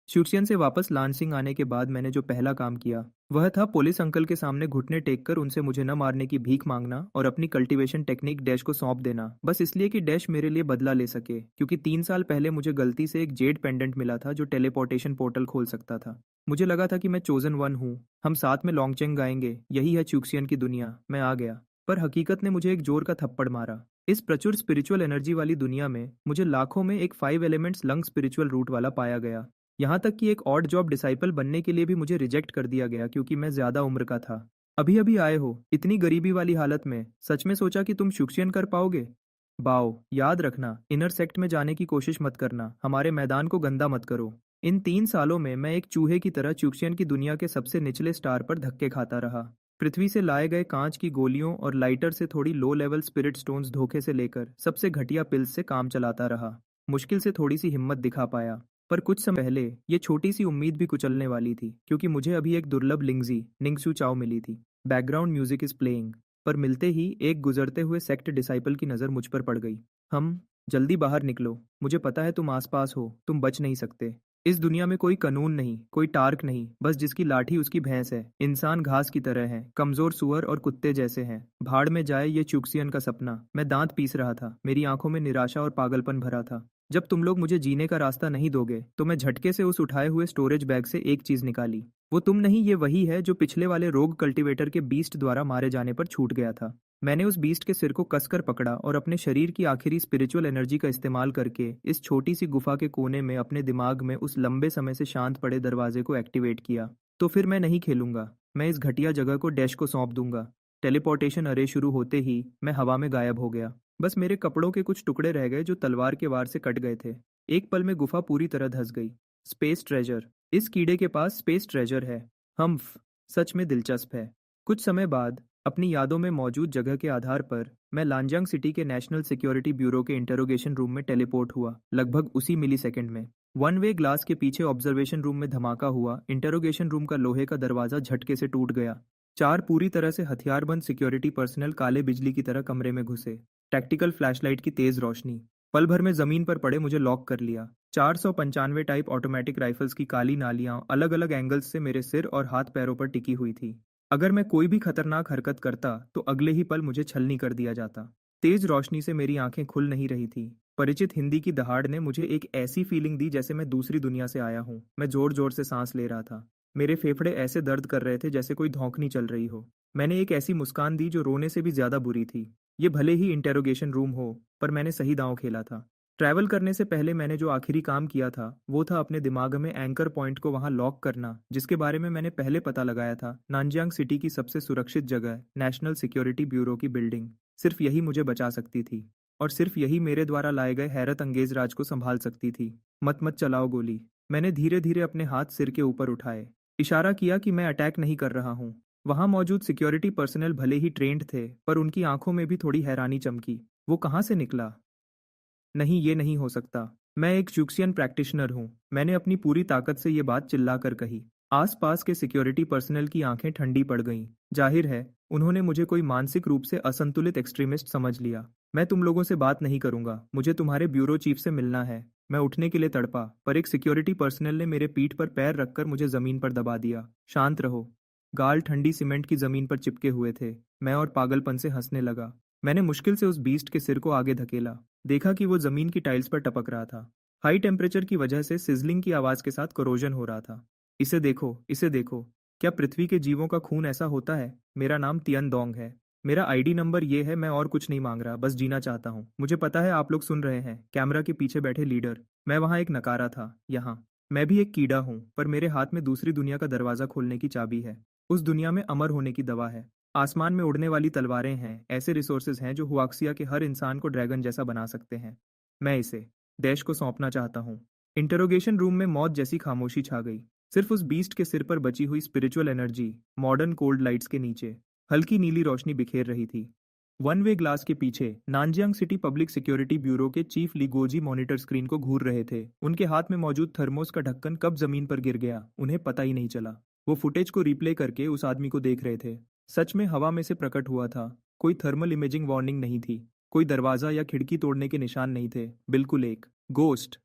शुरसियन से वापस लानसिंग आने के बाद मैंने जो पहला काम किया वह था पुलिस अंकल के सामने घुटने टेक कर उनसे मुझे न मारने की भीख मांगना और अपनी कल्टीवेशन टेक्निक डैश को सौंप देना, बस इसलिए कि डैश मेरे लिए बदला ले सके, क्योंकि 3 साल पहले मुझे गलती से एक जेड पेंडेंट मिला था जो टेलीपोर्टेशन पोर्टल खोल सकता था। मुझे लगा था कि मैं चोजन वन हूँ, हम साथ में लॉन्गचेंग गाएंगे, यही है चूक्सियन की दुनिया, मैं आ गया। पर हकीकत ने मुझे एक जोर का थप्पड़ मारा। इस प्रचुर स्पिरिचुअल एनर्जी वाली दुनिया में मुझे लाखों में एक 5 एलिमेंट्स लंग स्पिरिचुअल रूट वाला पाया गया। यहाँ तक कि एक ऑड जॉब डिसाइपल बनने के लिए भी मुझे रिजेक्ट कर दिया गया क्योंकि मैं ज्यादा उम्र का था। अभी अभी आए हो इतनी गरीबी वाली हालत में, सच में सोचा कि तुम शुक्रियन कर पाओगे? बाओ, याद रखना, इनर सेक्ट में जाने की कोशिश मत करना, हमारे मैदान को गंदा मत करो। इन 3 सालों में मैं एक चूहे की तरह चूक्सियन की दुनिया के सबसे निचले स्टार पर धक्के खाता रहा। पृथ्वी से लाए गए कांच की गोलियों और लाइटर से थोड़ी लो लेवल स्पिरिट स्टोन्स धोखे से लेकर सबसे घटिया पिल्स से काम चलाता रहा। मुश्किल से थोड़ी सी हिम्मत दिखा पाया। पर कुछ समय पहले ये छोटी सी उम्मीद भी कुचलने वाली थी, क्योंकि मुझे अभी एक दुर्लभ लिंगजी निंगसू चाओ मिली थी। Background music is playing. पर मिलते ही एक गुजरते हुए सेक्ट डिसाइपल की नज़र मुझ पर पड़ गई। हम, जल्दी बाहर निकलो, मुझे पता है तुम आसपास हो, तुम बच नहीं सकते। इस दुनिया में कोई कानून नहीं, कोई टार्क नहीं, बस जिसकी लाठी उसकी भैंस है। इंसान घास की तरह है, कमजोर सुअर और कुत्ते जैसे हैं। भाड़ में जाए ये चूक्सियन का सपना। मैं दांत पीस रहा था, मेरी आंखों में निराशा और पागलपन भरा था। जब तुम लोग मुझे जीने का रास्ता नहीं दोगे तो मैं झटके से उस उठाए हुए स्टोरेज बैग से एक चीज निकाली। वो तुम नहीं, ये वही है जो पिछले वाले रोग कल्टीवेटर के बीस्ट द्वारा मारे जाने पर छूट गया था। मैंने उस बीस्ट के सिर को कसकर पकड़ा और अपने शरीर की आखिरी स्पिरिचुअल एनर्जी का इस्तेमाल करके इस छोटी सी गुफा के कोने में अपने दिमाग में उस लंबे समय से शांत पड़े दरवाजे को एक्टिवेट किया। तो फिर मैं नहीं खेलूंगा, मैं इस घटिया जगह को डैश को सौंप दूंगा। टेलीपोर्टेशन अरे शुरू होते ही मैं हवा में गायब हो गया। बस मेरे कपड़ों के कुछ टुकड़े रह गए जो तलवार के वार से कट गए थे। एक पल में गुफा पूरी तरह धंस गई। स्पेस ट्रेजर, इस कीड़े के पास स्पेस ट्रेजर है। हम्फ, सच में दिलचस्प है। कुछ समय बाद अपनी यादों में मौजूद जगह के आधार पर मैं लांजांग सिटी के नेशनल सिक्योरिटी ब्यूरो के इंटरोगेशन रूम में टेलीपोर्ट हुआ, लगभग उसी मिली सेकेंड में। वन वे ग्लास के पीछे ऑब्जर्वेशन रूम में धमाका हुआ, इंटरोगेशन रूम का लोहे का दरवाजा झटके से टूट गया। 4 पूरी तरह से हथियारबंद सिक्योरिटी पर्सनल काले बिजली की तरह कमरे में घुसे। टैक्टिकल फ्लैशलाइट की तेज रोशनी। पल भर में जमीन पर पड़े मुझे लॉक कर लिया। 495 टाइप ऑटोमेटिक राइफल्स की काली नालियां अलग अलग एंगल्स से मेरे सिर और हाथ पैरों पर टिकी हुई थी। अगर मैं कोई भी खतरनाक हरकत करता तो अगले ही पल मुझे छलनी कर दिया जाता। तेज रोशनी से मेरी आंखें खुल नहीं रही थी। परिचित हिंदी की दहाड़ ने मुझे एक ऐसी फीलिंग दी जैसे मैं दूसरी दुनिया से आया हूँ। मैं जोर जोर से सांस ले रहा था। मेरे फेफड़े ऐसे दर्द कर रहे थे जैसे कोई धौंकनी चल रही हो। मैंने एक ऐसी मुस्कान दी जो रोने से भी ज्यादा बुरी थी। ये भले ही इंटेरोगेशन रूम हो, पर मैंने सही दांव खेला था। ट्रैवल करने से पहले मैंने जो आखिरी काम किया था वो था अपने दिमाग में एंकर पॉइंट को वहां लॉक करना, जिसके बारे में मैंने पहले पता लगाया था। नानजियांग सिटी की सबसे सुरक्षित जगह, नेशनल सिक्योरिटी ब्यूरो की बिल्डिंग, सिर्फ यही मुझे बचा सकती थी। और सिर्फ यही मेरे द्वारा लाए गए हैरत अंगेज राज को संभाल सकती थी। मत मत चलाओ गोली। मैंने धीरे धीरे अपने हाथ सिर के ऊपर उठाए, इशारा किया कि मैं अटैक नहीं कर रहा हूँ। वहां मौजूद सिक्योरिटी पर्सनल भले ही ट्रेंड थे, पर उनकी आंखों में भी थोड़ी हैरानी चमकी। वो कहाँ से निकला? नहीं, ये नहीं हो सकता। मैं एक चूक्सियन प्रैक्टिशनर हूँ, मैंने अपनी पूरी ताकत से ये बात चिल्लाकर कही। आसपास के सिक्योरिटी पर्सनल की आंखें ठंडी पड़ गईं। जाहिर है उन्होंने मुझे कोई मानसिक रूप से असंतुलित एक्सट्रीमिस्ट समझ लिया। मैं तुम लोगों से बात नहीं करूंगा, मुझे तुम्हारे ब्यूरो चीफ से मिलना है। मैं उठने के लिए तड़पा, पर एक सिक्योरिटी पर्सनल ने मेरे पीठ पर पैर रखकर मुझे जमीन पर दबा दिया। शांत रहो। गाल ठंडी सीमेंट की जमीन पर चिपके हुए थे। मैं और पागलपन से हंसने लगा। मैंने मुश्किल से उस बीस्ट के सिर को आगे धकेला। देखा कि वो जमीन की टाइल्स पर टपक रहा था। हाई टेम्परेचर की वजह से सिजलिंग की आवाज के साथ कोरोजन हो रहा था। इसे देखो, इसे देखो। क्या पृथ्वी के जीवों का खून ऐसा होता है? मेरा नाम तियन दोंग है। मेरा आईडी नंबर ये है। मैं और कुछ नहीं मांग रहा, बस जीना चाहता हूँ। मुझे पता है आप लोग सुन रहे हैं, कैमरा के पीछे बैठे लीडर। मैं वहाँ एक नकारा था, यहाँ मैं भी एक कीड़ा हूँ, पर मेरे हाथ में दूसरी दुनिया का दरवाजा खोलने की चाबी है। उस दुनिया में अमर होने की दवा है। आसमान में उड़ने वाली तलवारें हैं, ऐसे रिसोर्सेज हैं जो हुआक्सिया के हर इंसान को ड्रैगन जैसा बना सकते हैं। मैं इसे देश को सौंपना चाहता हूँ। इंटरोगेशन रूम में मौत जैसी खामोशी छा गई। सिर्फ उस बीस्ट के सिर पर बची हुई spiritual energy modern cold lights के नीचे हल्की नीली रोशनी बिखेर रही थी। वन वे ग्लास के पीछे नानजियांग सिटी पब्लिक सिक्योरिटी ब्यूरो के चीफ लिगोजी मॉनिटर स्क्रीन को घूर रहे थे। उनके हाथ में मौजूद थर्मोस का ढक्कन कब जमीन पर गिर गया उन्हें पता ही नहीं चला। वो फुटेज को रिप्ले करके उस आदमी को देख रहे थे। सच में हवा में से प्रकट हुआ था। कोई थर्मल इमेजिंग वार्निंग नहीं थी। कोई दरवाजा या खिड़की तोड़ने के निशान नहीं थे। बिल्कुल एक गोस्ट।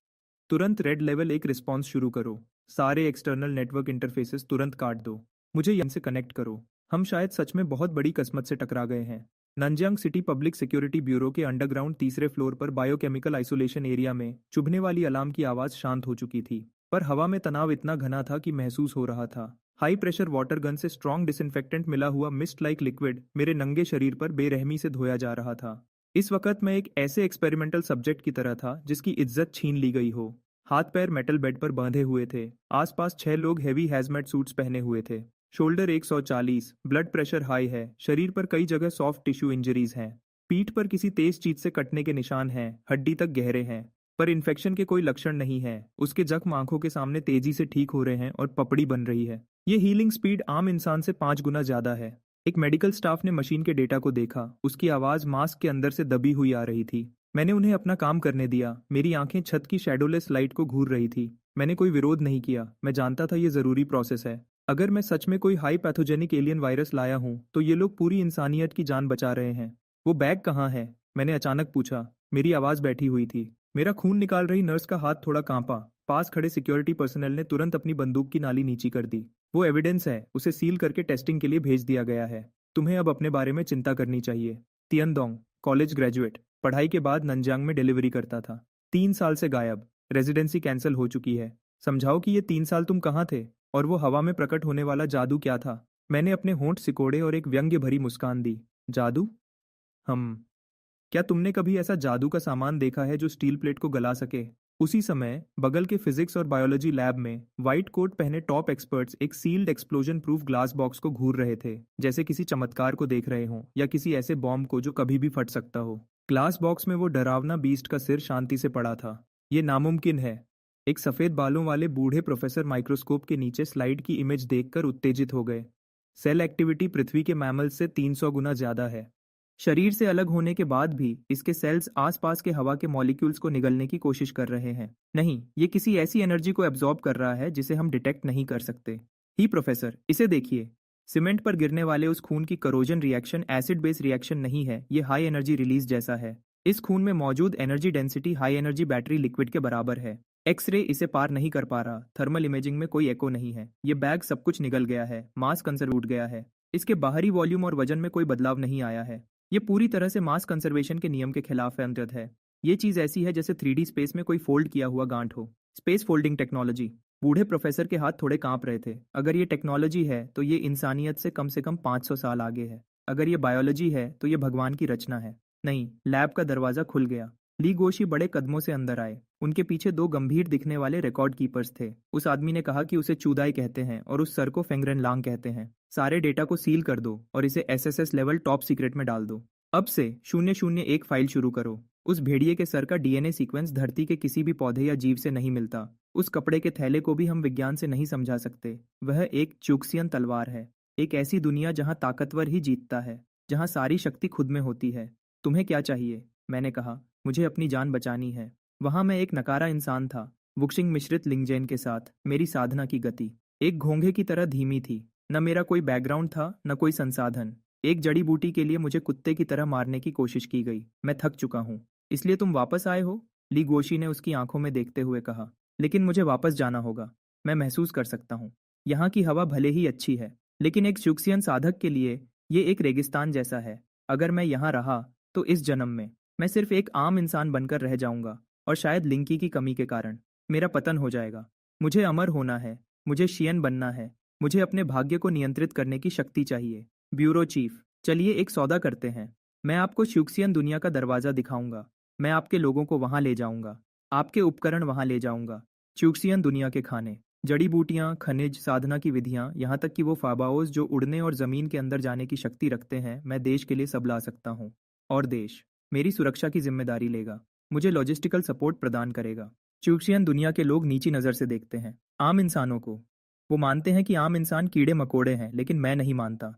तुरंत रेड लेवल एक रिस्पॉन्स शुरू करो। सारे एक्सटर्नल नेटवर्क इंटरफेसेस तुरंत काट दो। मुझे यहाँ से कनेक्ट करो। हम शायद सच में बहुत बड़ी किस्मत से टकरा गए हैं। नंजियांग सिटी पब्लिक सिक्योरिटी ब्यूरो के अंडरग्राउंड तीसरे फ्लोर पर बायोकेमिकल आइसोलेशन एरिया में चुभने वाली अलार्म की आवाज शांत हो चुकी थी, पर हवा में तनाव इतना घना था कि महसूस हो रहा था। हाई प्रेशर वाटर गन से स्ट्रॉन्ग डिसइंफेक्टेंट मिला हुआ मिस्ट लाइक लिक्विड मेरे नंगे शरीर पर बेरहमी से धोया जा रहा था। इस वक्त मैं एक ऐसे एक्सपेरिमेंटल सब्जेक्ट की तरह था जिसकी इज्जत छीन ली गई हो। हाथ पैर मेटल बेड पर बांधे हुए थे। आसपास 6 लोग हेवी हैजमेट सूट्स पहने हुए थे। शोल्डर 140, ब्लड प्रेशर हाई है, शरीर पर कई जगह सॉफ्ट टिश्यू इंजरीज हैं। पीठ पर किसी तेज चीज से कटने के निशान हैं, हड्डी तक गहरे हैं, पर इन्फेक्शन के कोई लक्षण नहीं है। उसके जख्म आंखों के सामने तेजी से ठीक हो रहे हैं और पपड़ी बन रही है। ये हीलिंग स्पीड आम इंसान से 5 गुना ज्यादा है। एक मेडिकल स्टाफ ने मशीन के डेटा को देखा। उसकी आवाज मास्क के अंदर से दबी हुई आ रही थी। मैंने उन्हें अपना काम करने दिया। मेरी आंखें छत की शैडोलेस लाइट को घूर रही थी। मैंने कोई विरोध नहीं किया। मैं जानता था ये जरूरी प्रोसेस है। अगर मैं सच में कोई हाई पैथोजेनिक एलियन वायरस लाया हूं तो ये लोग पूरी इंसानियत की जान बचा रहे हैं। वो बैग कहाँ है? मैंने अचानक पूछा। मेरी आवाज बैठी हुई थी। मेरा खून निकाल रही नर्स का हाथ थोड़ा कांपा। पास खड़े सिक्योरिटी पर्सनल ने तुरंत अपनी बंदूक की नाली नीची कर दी। वो एविडेंस है, उसे सील करके टेस्टिंग के लिए भेज दिया गया है। तुम्हें अब अपने बारे में चिंता करनी चाहिए। तियनदोंग, कॉलेज ग्रेजुएट, पढ़ाई के बाद नंजियांग में डिलीवरी करता था। 3 साल से गायब। रेजिडेंसी कैंसिल हो चुकी है। समझाओ कि ये 3 साल तुम कहाँ थे? और वो हवा में प्रकट होने वाला जादू क्या था? मैंने अपने होंठ सिकोड़े और एक व्यंग्य भरी मुस्कान दी। जादू? हम क्या तुमने कभी ऐसा जादू का सामान देखा है जो स्टील प्लेट को गला सके? उसी समय बगल के फिजिक्स और बायोलॉजी लैब में व्हाइट कोट पहने टॉप एक्सपर्ट्स एक sealed explosion proof glass box को घूर रहे थे, जैसे किसी चमत्कार को देख रहे हों या किसी ऐसे बॉम्ब को जो कभी भी फट सकता हो। ग्लास बॉक्स में वो डरावना बीस्ट का सिर शांति से पड़ा था। ये नामुमकिन है। एक सफेद बालों वाले बूढ़े प्रोफेसर माइक्रोस्कोप के नीचे स्लाइड की इमेज देखकर उत्तेजित हो गए। सेल एक्टिविटी पृथ्वी के मैमल से 300 गुना ज्यादा है। शरीर से अलग होने के बाद भी इसके सेल्स आसपास के हवा के मॉलिक्यूल्स को निगलने की कोशिश कर रहे हैं। नहीं, ये किसी ऐसी एनर्जी को एब्जॉर्ब कर रहा है जिसे हम डिटेक्ट नहीं कर सकते। ही प्रोफेसर, इसे देखिए। सीमेंट पर गिरने वाले उस खून की corrosion reaction acid base reaction नहीं है, ये हाई एनर्जी रिलीज जैसा है। इस खून में मौजूद energy density high energy battery liquid के बराबर है। एक्सरे इसे पार नहीं कर पा रहा। थर्मल इमेजिंग में कोई एको नहीं है। ये बैग सब कुछ निगल गया है। मास कंजर्व उठ गया है। इसके बाहरी वॉल्यूम और वजन में कोई बदलाव नहीं आया है। ये पूरी तरह से मास कंजर्वेशन के नियम के खिलाफ है। अंतत है, ये चीज ऐसी है जैसे 3D स्पेस में कोई फोल्ड किया हुआ गांठ हो। Space folding technology. बूढ़े प्रोफेसर के हाथ थोड़े कांप रहे थे। अगर ये टेक्नोलॉजी है तो ये इंसानियत से कम 500 साल आगे है। अगर ये बायोलॉजी है तो ये भगवान की रचना है। नहीं, लैब का दरवाजा खुल गया। ली गोशी बड़े कदमों से अंदर आए। उनके पीछे 2 गंभीर दिखने वाले रिकॉर्ड कीपर्स थे। उस आदमी ने कहा कि उसे चूदाई कहते हैं और उस सर को फेंगरेन लांग कहते हैं। सारे डेटा को सील कर दो और इसे SSS लेवल टॉप सीक्रेट में डाल दो। अब से 001 फाइल शुरू करो। उस भेड़िए के सर का DNA सीक्वेंस धरती के किसी भी पौधे या जीव से नहीं मिलता। उस कपड़े के थैले को भी हम विज्ञान से नहीं समझा सकते। वह एक चूक्सियन तलवार है। एक ऐसी दुनिया जहां ताकतवर ही जीतता है, जहां सारी शक्ति खुद में होती है। तुम्हें क्या चाहिए? मैंने कहा। मुझे अपनी जान बचानी है। वहां मैं एक नकारा इंसान था, वुक्शिंग मिश्रित लिंगजेन के साथ। मेरी साधना की गति एक घोंघे की तरह धीमी थी। न मेरा कोई बैकग्राउंड था, न कोई संसाधन। एक जड़ी बूटी के लिए मुझे कुत्ते की तरह मारने की कोशिश की गई। मैं थक चुका हूँ। इसलिए तुम वापस आए हो? ली गोशी ने उसकी आंखों में देखते हुए कहा। लेकिन मुझे वापस जाना होगा। मैं महसूस कर सकता हूँ। यहाँ की हवा भले ही अच्छी है, लेकिन एक चुक्सियन साधक के लिए ये एक रेगिस्तान जैसा है। अगर मैं यहाँ रहा तो इस जन्म में मैं सिर्फ एक आम इंसान बनकर रह जाऊंगा, और शायद लिंकी की कमी के कारण मेरा पतन हो जाएगा। मुझे अमर होना है। मुझे शियन बनना है। मुझे अपने भाग्य को नियंत्रित करने की शक्ति चाहिए। ब्यूरो चीफ, चलिए एक सौदा करते हैं। मैं आपको श्यूक्सियन दुनिया का दरवाजा दिखाऊंगा। मैं आपके लोगों को वहां ले जाऊंगा। आपके उपकरण वहां ले जाऊंगा। श्यूक्सियन दुनिया के खाने, जड़ी बूटियां, खनिज, साधना की विधियां, यहाँ तक कि वो फाबाओस जो उड़ने और जमीन के अंदर जाने की शक्ति रखते हैं, मैं देश के लिए सब ला सकता हूँ। और देश मेरी सुरक्षा की जिम्मेदारी लेगा। मुझे लॉजिस्टिकल सपोर्ट प्रदान करेगा। श्यूक्सियन दुनिया के लोग नीची नज़र से देखते हैं आम इंसानों को। वो मानते हैं कि आम इंसान कीड़े मकोड़े हैं, लेकिन मैं नहीं मानता।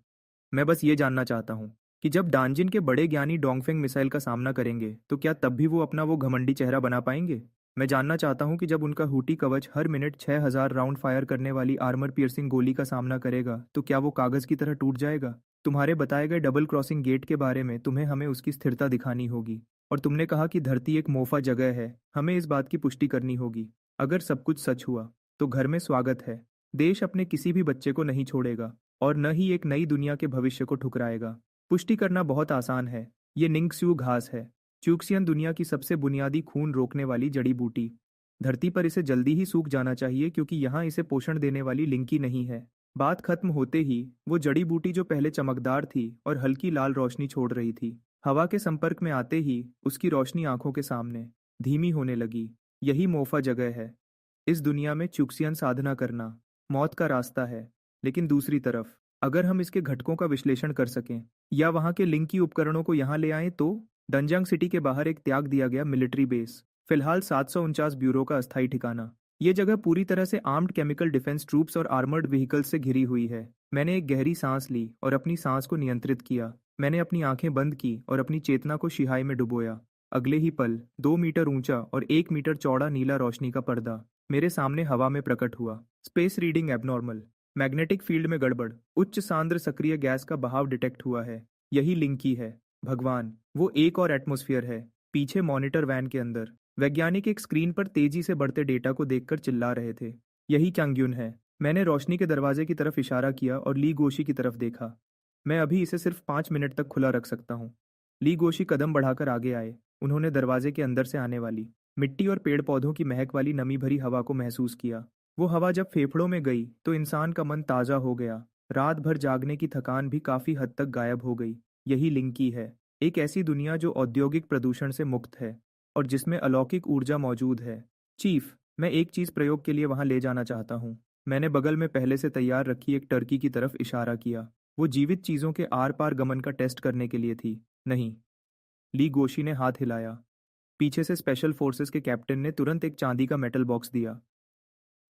मैं बस ये जानना चाहता हूँ कि जब डांजिन के बड़े ज्ञानी डोंगफेंग मिसाइल का सामना करेंगे तो क्या तब भी वो अपना वो घमंडी चेहरा बना पाएंगे? मैं जानना चाहता हूँ कि जब उनका हूटी कवच हर मिनट 6000 राउंड फायर करने वाली आर्मर पियर्सिंग गोली का सामना करेगा तो क्या वो कागज की तरह टूट जाएगा? तुम्हारे बताए गए डबल क्रॉसिंग गेट के बारे में तुम्हें हमें उसकी स्थिरता दिखानी होगी। और तुमने कहा कि धरती एक मोफा जगह है। हमें इस बात की पुष्टि करनी होगी। अगर सब कुछ सच हुआ तो घर में स्वागत है। देश अपने किसी भी बच्चे को नहीं छोड़ेगा और न ही एक नई दुनिया के भविष्य को ठुकराएगा। पुष्टि करना बहुत आसान है। ये निंगस्यू घास है। च्यूक्सियन दुनिया की सबसे बुनियादी खून रोकने वाली जड़ी बूटी। धरती पर इसे जल्दी ही सूख जाना चाहिए क्योंकि यहाँ इसे पोषण देने वाली लिंकी नहीं है। बात खत्म होते ही वो जड़ी बूटी जो पहले चमकदार थी और हल्की लाल रोशनी छोड़ रही थी, हवा के संपर्क में आते ही उसकी रोशनी आंखों के सामने धीमी होने लगी। यही मोफा जगह है। इस दुनिया में च्यूक्सियन साधना करना मौत का रास्ता है। लेकिन दूसरी तरफ, अगर हम इसके घटकों का विश्लेषण कर सकें या वहां के लिंकी उपकरणों को यहाँ ले आएं तो डंजांग सिटी के बाहर एक त्याग दिया गया मिलिट्री बेस, फिलहाल 749 ब्यूरो का अस्थायी ठिकाना। ये जगह पूरी तरह से आर्म्ड केमिकल डिफेंस ट्रूप्स और आर्मर्ड व्हीकल्स से घिरी हुई है। मैंने एक गहरी सांस ली और अपनी सांस को नियंत्रित किया। मैंने अपनी आंखें बंद की और अपनी चेतना को सिहाई में डुबोया। अगले ही पल 2 मीटर ऊंचा और 1 मीटर चौड़ा नीला रोशनी का पर्दा मेरे सामने हवा में प्रकट हुआ। Space reading abnormal, magnetic field में गड़बड़, उच्च सांद्र सक्रिय गैस का बहाव डिटेक्ट हुआ है। यही लिंकी है। भगवान, वो एक और एटमॉस्फेयर है। पीछे मॉनिटर वैन के अंदर वैज्ञानिक एक स्क्रीन पर तेजी से बढ़ते डेटा को देखकर चिल्ला रहे थे। यही चांग्यून है। मैंने रोशनी के दरवाजे की तरफ इशारा किया और ली गोशी की तरफ देखा। मैं अभी इसे सिर्फ 5 मिनट तक खुला रख सकता हूँ। ली गोशी कदम बढ़ाकर आगे आए। उन्होंने दरवाजे के अंदर से आने वाली मिट्टी और पेड़ पौधों की महक वाली नमी भरी हवा को महसूस किया। वो हवा जब फेफड़ों में गई तो इंसान का मन ताज़ा हो गया। रात भर जागने की थकान भी काफ़ी हद तक गायब हो गई। यही लिंकी है। एक ऐसी दुनिया जो औद्योगिक प्रदूषण से मुक्त है और जिसमें अलौकिक ऊर्जा मौजूद है। चीफ, मैं एक चीज़ प्रयोग के लिए वहाँ ले जाना चाहता हूँ। मैंने बगल में पहले से तैयार रखी एक टर्की की तरफ इशारा किया। वो जीवित चीज़ों के आर पार गमन का टेस्ट करने के लिए थी। नहीं। ली गोशी ने हाथ हिलाया। पीछे से स्पेशल फोर्सेस के कैप्टन ने तुरंत एक चांदी का मेटल बॉक्स दिया।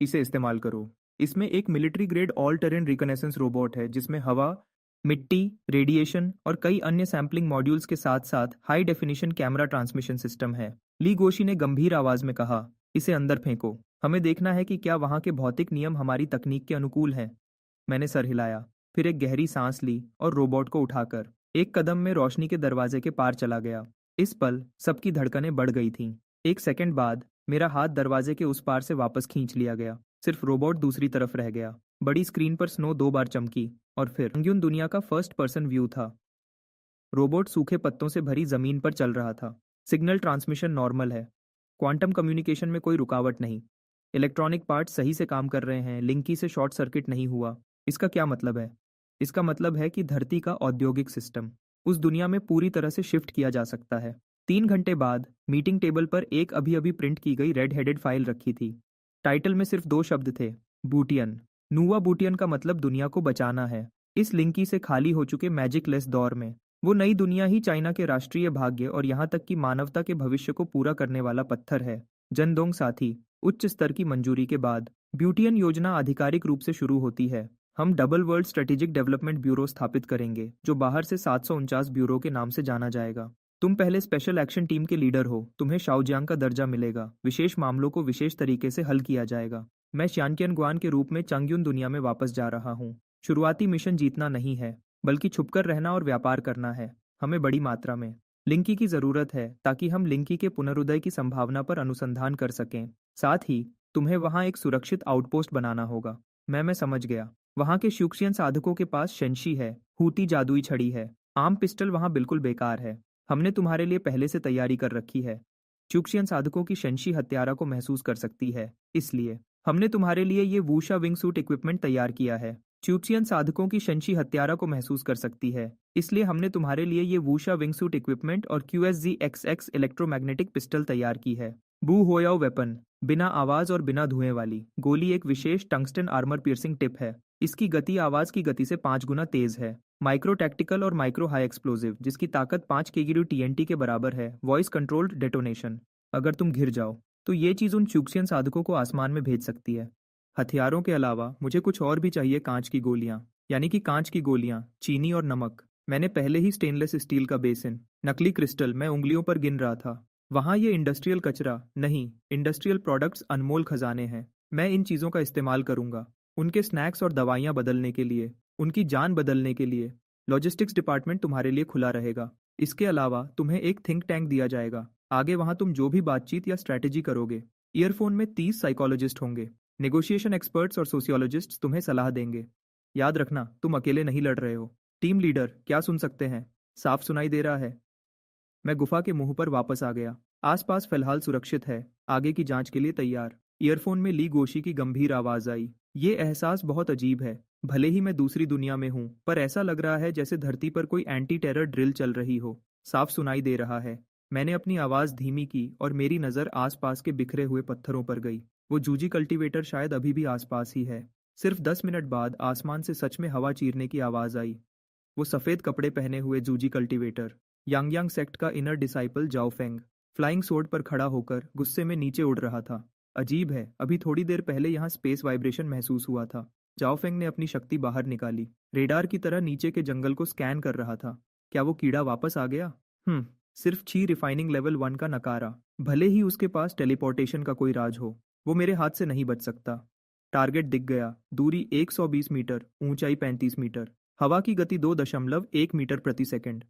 इसे इस्तेमाल करो। इसमें एक military grade all terrain reconnaissance robot है जिसमें हवा, मिट्टी, रेडिएशन और कई अन्य सैम्पलिंग मॉड्यूल्स के साथ साथ high definition camera transmission system है। ली गोशी ने गंभीर आवाज में कहा, इसे अंदर फेंको। हमें देखना है कि क्या वहाँ के भौतिक नियम हमारी तकनीक के अनुकूल हैं। मैंने सर हिलाया, फिर एक गहरी सांस ली और रोबोट को उठाकर एक कदम में रोशनी के दरवाजे के पार चला गया। इस पल सबकी धड़कनें बढ़ गई थीं। एक सेकंड बाद मेरा हाथ दरवाजे के उस पार से वापस खींच लिया गया। सिर्फ रोबोट दूसरी तरफ रह गया। बड़ी स्क्रीन पर स्नो 2 बार चमकी और फिर रंगीन दुनिया का फर्स्ट पर्सन व्यू था। रोबोट सूखे पत्तों से भरी जमीन पर चल रहा था। सिग्नल ट्रांसमिशन नॉर्मल है। क्वांटम कम्युनिकेशन में कोई रुकावट नहीं। इलेक्ट्रॉनिक पार्ट सही से काम कर रहे हैं। लिंकी से शॉर्ट सर्किट नहीं हुआ। इसका क्या मतलब है? इसका मतलब है कि धरती का औद्योगिक सिस्टम उस दुनिया में पूरी तरह से शिफ्ट किया जा सकता है। 3 घंटे बाद मीटिंग टेबल पर एक अभी अभी प्रिंट की गई रेड हेडेड फाइल रखी थी। टाइटल में सिर्फ 2 शब्द थे, बूटियन। नुवा बूटियन का मतलब दुनिया को बचाना है। इस लिंकी से खाली हो चुके मैजिक लेस दौर में वो नई दुनिया ही चाइना के राष्ट्रीय भाग्य और यहाँ तक कि मानवता के भविष्य को पूरा करने वाला पत्थर है। जनदोंग साथी, उच्च स्तर की मंजूरी के बाद ब्यूटियन योजना आधिकारिक रूप से शुरू होती है। हम double world strategic development bureau स्थापित करेंगे जो बाहर से 749 ब्यूरो के नाम से जाना जाएगा। तुम पहले स्पेशल एक्शन टीम के लीडर हो। तुम्हें शाओजियांग का दर्जा मिलेगा। विशेष मामलों को विशेष तरीके से हल किया जाएगा। मैं श्यानकियन गुआन के रूप में चांगयुन दुनिया में वापस जा रहा हूँ। शुरुआती मिशन जीतना नहीं है बल्कि छुपकर रहना और व्यापार करना है। हमें बड़ी मात्रा में लिंकी की जरूरत है ताकि हम लिंकी के पुनरुदय की संभावना पर अनुसंधान कर सकें। साथ ही तुम्हें वहां एक सुरक्षित आउटपोस्ट बनाना होगा। मैं समझ गया। वहां के श्यूक्सियन साधकों के पास शेंशी है, हूती जादुई छड़ी है। आम पिस्टल वहां बिल्कुल बेकार है। हमने तुम्हारे लिए पहले से तैयारी कर रखी है। च्यूक्सियन साधकों की शेंशी हत्यारा को महसूस कर सकती है, इसलिए हमने तुम्हारे लिए ये वूशा विंग सूट इक्विपमेंट तैयार किया है। च्यूक्सियन साधकों की शेंशी हत्यारा को महसूस कर सकती है, इसलिए हमने तुम्हारे लिए ये वूशा विंग सूट इक्विपमेंट और QSZ-XX इलेक्ट्रोमैग्नेटिक पिस्टल तैयार की है। बू होयाओ वेपन, बिना आवाज और बिना धुएं वाली गोली एक विशेष टंगस्टन आर्मर पियर्सिंग टिप है। इसकी गति आवाज की गति से 5 गुना तेज है। माइक्रो टैक्टिकल और माइक्रो हाई एक्सप्लोजिव जिसकी ताकत 5 kg TNT के बराबर है। Voice controlled detonation. अगर तुम घिर जाओ तो ये चीज उन च्यूक्सियन साधकों को आसमान में भेज सकती है। हथियारों के अलावा मुझे कुछ और भी चाहिए। कांच की गोलियां, यानी कि कांच की गोलियां, चीनी और नमक। मैंने पहले ही स्टेनलेस स्टील का बेसिन, नकली क्रिस्टल मैं उंगलियों पर गिन रहा था। वहां ये इंडस्ट्रियल कचरा नहीं, इंडस्ट्रियल प्रोडक्ट्स अनमोल खजाने हैं। मैं इन चीज़ों का इस्तेमाल करूंगा उनके स्नैक्स और दवाइयाँ बदलने के लिए, उनकी जान बदलने के लिए। लॉजिस्टिक्स डिपार्टमेंट तुम्हारे लिए खुला रहेगा। इसके अलावा तुम्हें एक थिंक टैंक दिया जाएगा। आगे वहां तुम जो भी बातचीत या स्ट्रैटेजी करोगे। ईयरफोन में 30 साइकोलॉजिस्ट होंगे। नेगोशिएशन एक्सपर्ट्स और सोशियोलॉजिस्ट्स तुम्हें सलाह देंगे। याद रखना, तुम अकेले नहीं लड़ रहे हो। टीम लीडर, क्या सुन सकते हैं? साफ सुनाई दे रहा है? मैं गुफा के मुंह पर वापस आ गया। आसपास फिलहाल सुरक्षित है, आगे की जांच के लिए तैयार। ईयरफोन में ली गोशी की गंभीर आवाज आई। ये एहसास बहुत अजीब है। भले ही मैं दूसरी दुनिया में हूँ, पर ऐसा लग रहा है जैसे धरती पर कोई एंटी टेरर ड्रिल चल रही हो। साफ सुनाई दे रहा है। मैंने अपनी आवाज धीमी की और मेरी नजर आसपास के बिखरे हुए पत्थरों पर गई। वो जूजी कल्टीवेटर शायद अभी भी आसपास ही है। सिर्फ 10 मिनट बाद आसमान से सच में हवा चीरने की आवाज आई। वो सफेद कपड़े पहने हुए जूजी कल्टीवेटर, यांगयांग सेक्ट का इनर डिसाइपल जाओफेंग, फ्लाइंग सोर्ड पर खड़ा होकर गुस्से में नीचे उड़ रहा था। अजीब है, अभी थोड़ी देर पहले यहाँ स्पेस वाइब्रेशन महसूस हुआ था। जाओफेंग ने अपनी शक्ति बाहर निकाली, रेडार की तरह नीचे के जंगल को स्कैन कर रहा था। क्या वो कीड़ा वापस आ गया? सिर्फ छी रिफाइनिंग लेवल 1 का नकारा। भले ही उसके पास टेलीपोर्टेशन का कोई राज हो, वो मेरे हाथ से नहीं बच सकता। टारगेट दिख गया। दूरी 120 मीटर, ऊंचाई 35 मीटर। हवा की गति 2.1 मीटर प्रति सेकंड।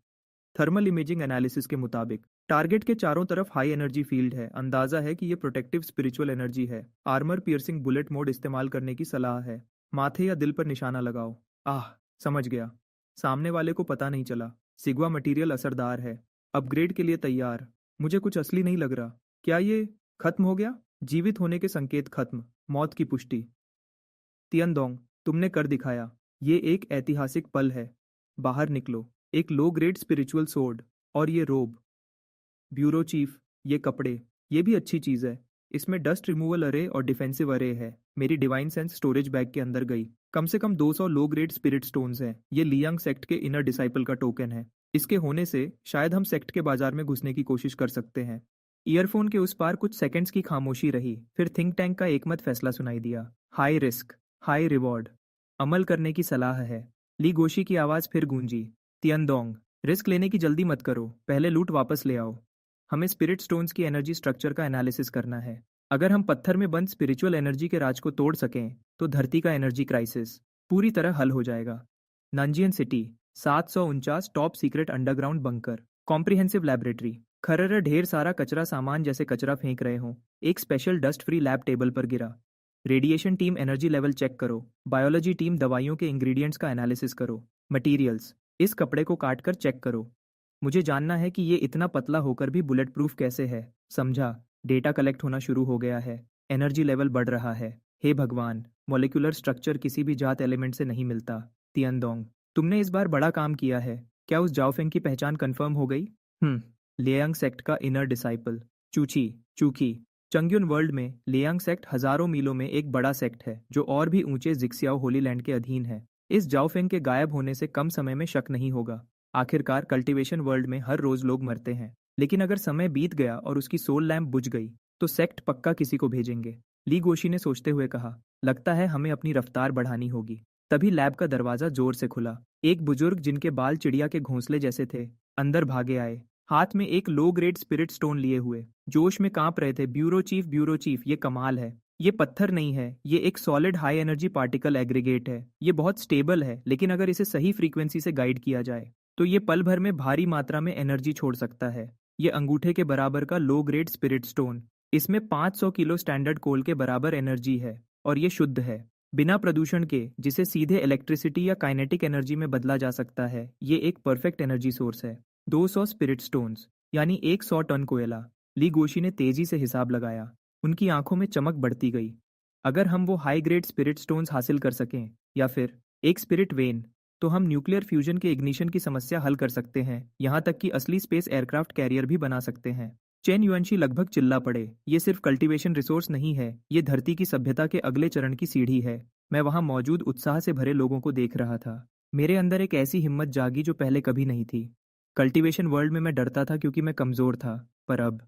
थर्मल इमेजिंग एनालिसिस के मुताबिक टारगेट के चारों तरफ हाई एनर्जी फील्ड है। अंदाजा है कि ये प्रोटेक्टिव स्पिरिचुअल एनर्जी है। आर्मर पियर्सिंग बुलेट मोड इस्तेमाल करने की सलाह है। माथे या दिल पर निशाना लगाओ। आह, समझ गया। सामने वाले को पता नहीं चला। सिग्वा मटेरियल असरदार है। अपग्रेड के लिए तैयार। मुझे कुछ असली नहीं लग रहा। क्या ये खत्म हो गया? जीवित होने के संकेत खत्म, मौत की पुष्टि। तियनदोंग, तुमने कर दिखाया। ये एक ऐतिहासिक पल है। बाहर निकलो। एक लो ग्रेड स्पिरिचुअल सोर्ड और ये रोब। ब्यूरो चीफ, ये कपड़े, ये भी अच्छी चीज है। इसमें डस्ट रिमूवल अरे और डिफेंसिव अरे है। मेरी डिवाइन सेंस स्टोरेज बैग के अंदर गई। कम से कम 200 लो ग्रेड स्पिरिट स्टोन्स हैं। ये लियांग सेक्ट के इनर डिसाइपल का टोकन है। इसके होने से शायद हम सेक्ट के बाजार में घुसने की कोशिश कर सकते हैं। ईयरफोन के उस पार कुछ सेकंड्स की खामोशी रही, फिर थिंक टैंक का एकमत फैसला सुनाई दिया। High risk, high reward. अमल करने की सलाह है। ली गोशी की आवाज फिर गूंजी। तियनदोंग, रिस्क लेने की जल्दी मत करो, पहले लूट वापस ले आओ। हमें स्पिरिट स्टोन्स की एनर्जी स्ट्रक्चर का एनालिसिस करना है। अगर हम पत्थर में बंद स्पिरिचुअल एनर्जी के राज को तोड़ सकें, तो धरती का एनर्जी क्राइसिस पूरी तरह हल हो जाएगा। Nanjing city, 749 top secret underground bunker, comprehensive laboratory. खरर ढेर सारा कचरा सामान जैसे कचरा फेंक रहे हों। एक special dust free lab table पर गिरा। Radiation team energy level check करो। बायोलॉजी टीम दवाइयों के इंग्रेडिएंट्स का एनालिसिस करो। मटेरियल्स, इस कपड़े को काट कर चेक करो। मुझे जानना है कि ये इतना पतला होकर भी बुलेट प्रूफ कैसे है। समझा। डेटा कलेक्ट होना शुरू हो गया है। एनर्जी लेवल बढ़ रहा है। हे भगवान, मॉलिक्यूलर स्ट्रक्चर किसी भी जात एलिमेंट से नहीं मिलता। तियनदोंग, तुमने इस बार बड़ा काम किया है। क्या उस जाओफेंग की पहचान कंफर्म हो गई? लियांग सेक्ट का इनर डिसाइपल। चूची, चूकी। चंग्युन वर्ल्ड में लियांग सेक्ट हजारों मीलों में एक बड़ा सेक्ट है, जो और भी ऊंचे जिक्सियाओ होली लैंड के अधीन है। इस जाओफेंग के गायब होने से कम समय में शक नहीं होगा। आखिरकार कल्टीवेशन वर्ल्ड में हर रोज लोग मरते हैं, लेकिन अगर समय बीत गया और उसकी सोल लैम्प बुझ गई, तो सेक्ट पक्का किसी को भेजेंगे। ली गोशी ने सोचते हुए कहा, लगता है हमें अपनी रफ्तार बढ़ानी होगी। तभी लैब का दरवाजा जोर से खुला। एक बुजुर्ग जिनके बाल चिड़िया के घोंसले जैसे थे, अंदर भागे आए, हाथ में एक लो ग्रेड स्पिरिट स्टोन लिए हुए। जोश में कांप रहे थे। ब्यूरो चीफ, ये कमाल है। ये पत्थर नहीं है, ये एक solid high energy particle aggregate है। ये बहुत स्टेबल है, लेकिन अगर इसे सही फ्रीक्वेंसी से गाइड किया जाए, तो ये पल भर में भारी मात्रा में एनर्जी छोड़ सकता है। ये अंगूठे के बराबर का लो ग्रेड स्पिरिट स्टोन। इसमें 500 किलो स्टैंडर्ड कोल के बराबर एनर्जी है, और ये शुद्ध है, बिना प्रदूषण के, जिसे सीधे इलेक्ट्रिसिटी या काइनेटिक एनर्जी में बदला जा सकता है। ये एक परफेक्ट एनर्जी सोर्स है। 200 स्पिरिट स्टोन्स, यानी 100 टन कोयला। ली गोशी ने तेजी से हिसाब लगाया। उनकी आंखों में चमक बढ़ती गई। अगर हम वो हाई ग्रेड स्पिरिट स्टोन्स हासिल कर सकें, या फिर एक स्पिरिट वेन, तो हम न्यूक्लियर फ्यूजन के इग्निशन की समस्या हल कर सकते हैं। यहाँ तक कि असली स्पेस एयरक्राफ्ट कैरियर भी बना सकते हैं। चेन युएनशी लगभग चिल्ला पड़े। ये सिर्फ कल्टीवेशन रिसोर्स नहीं है, ये धरती की सभ्यता के अगले चरण की सीढ़ी है। मैं वहां मौजूद उत्साह से भरे लोगों को देख रहा था। मेरे अंदर एक ऐसी हिम्मत जागी जो पहले कभी नहीं थी। कल्टीवेशन वर्ल्ड में मैं डरता था क्योंकि मैं कमजोर था, पर अब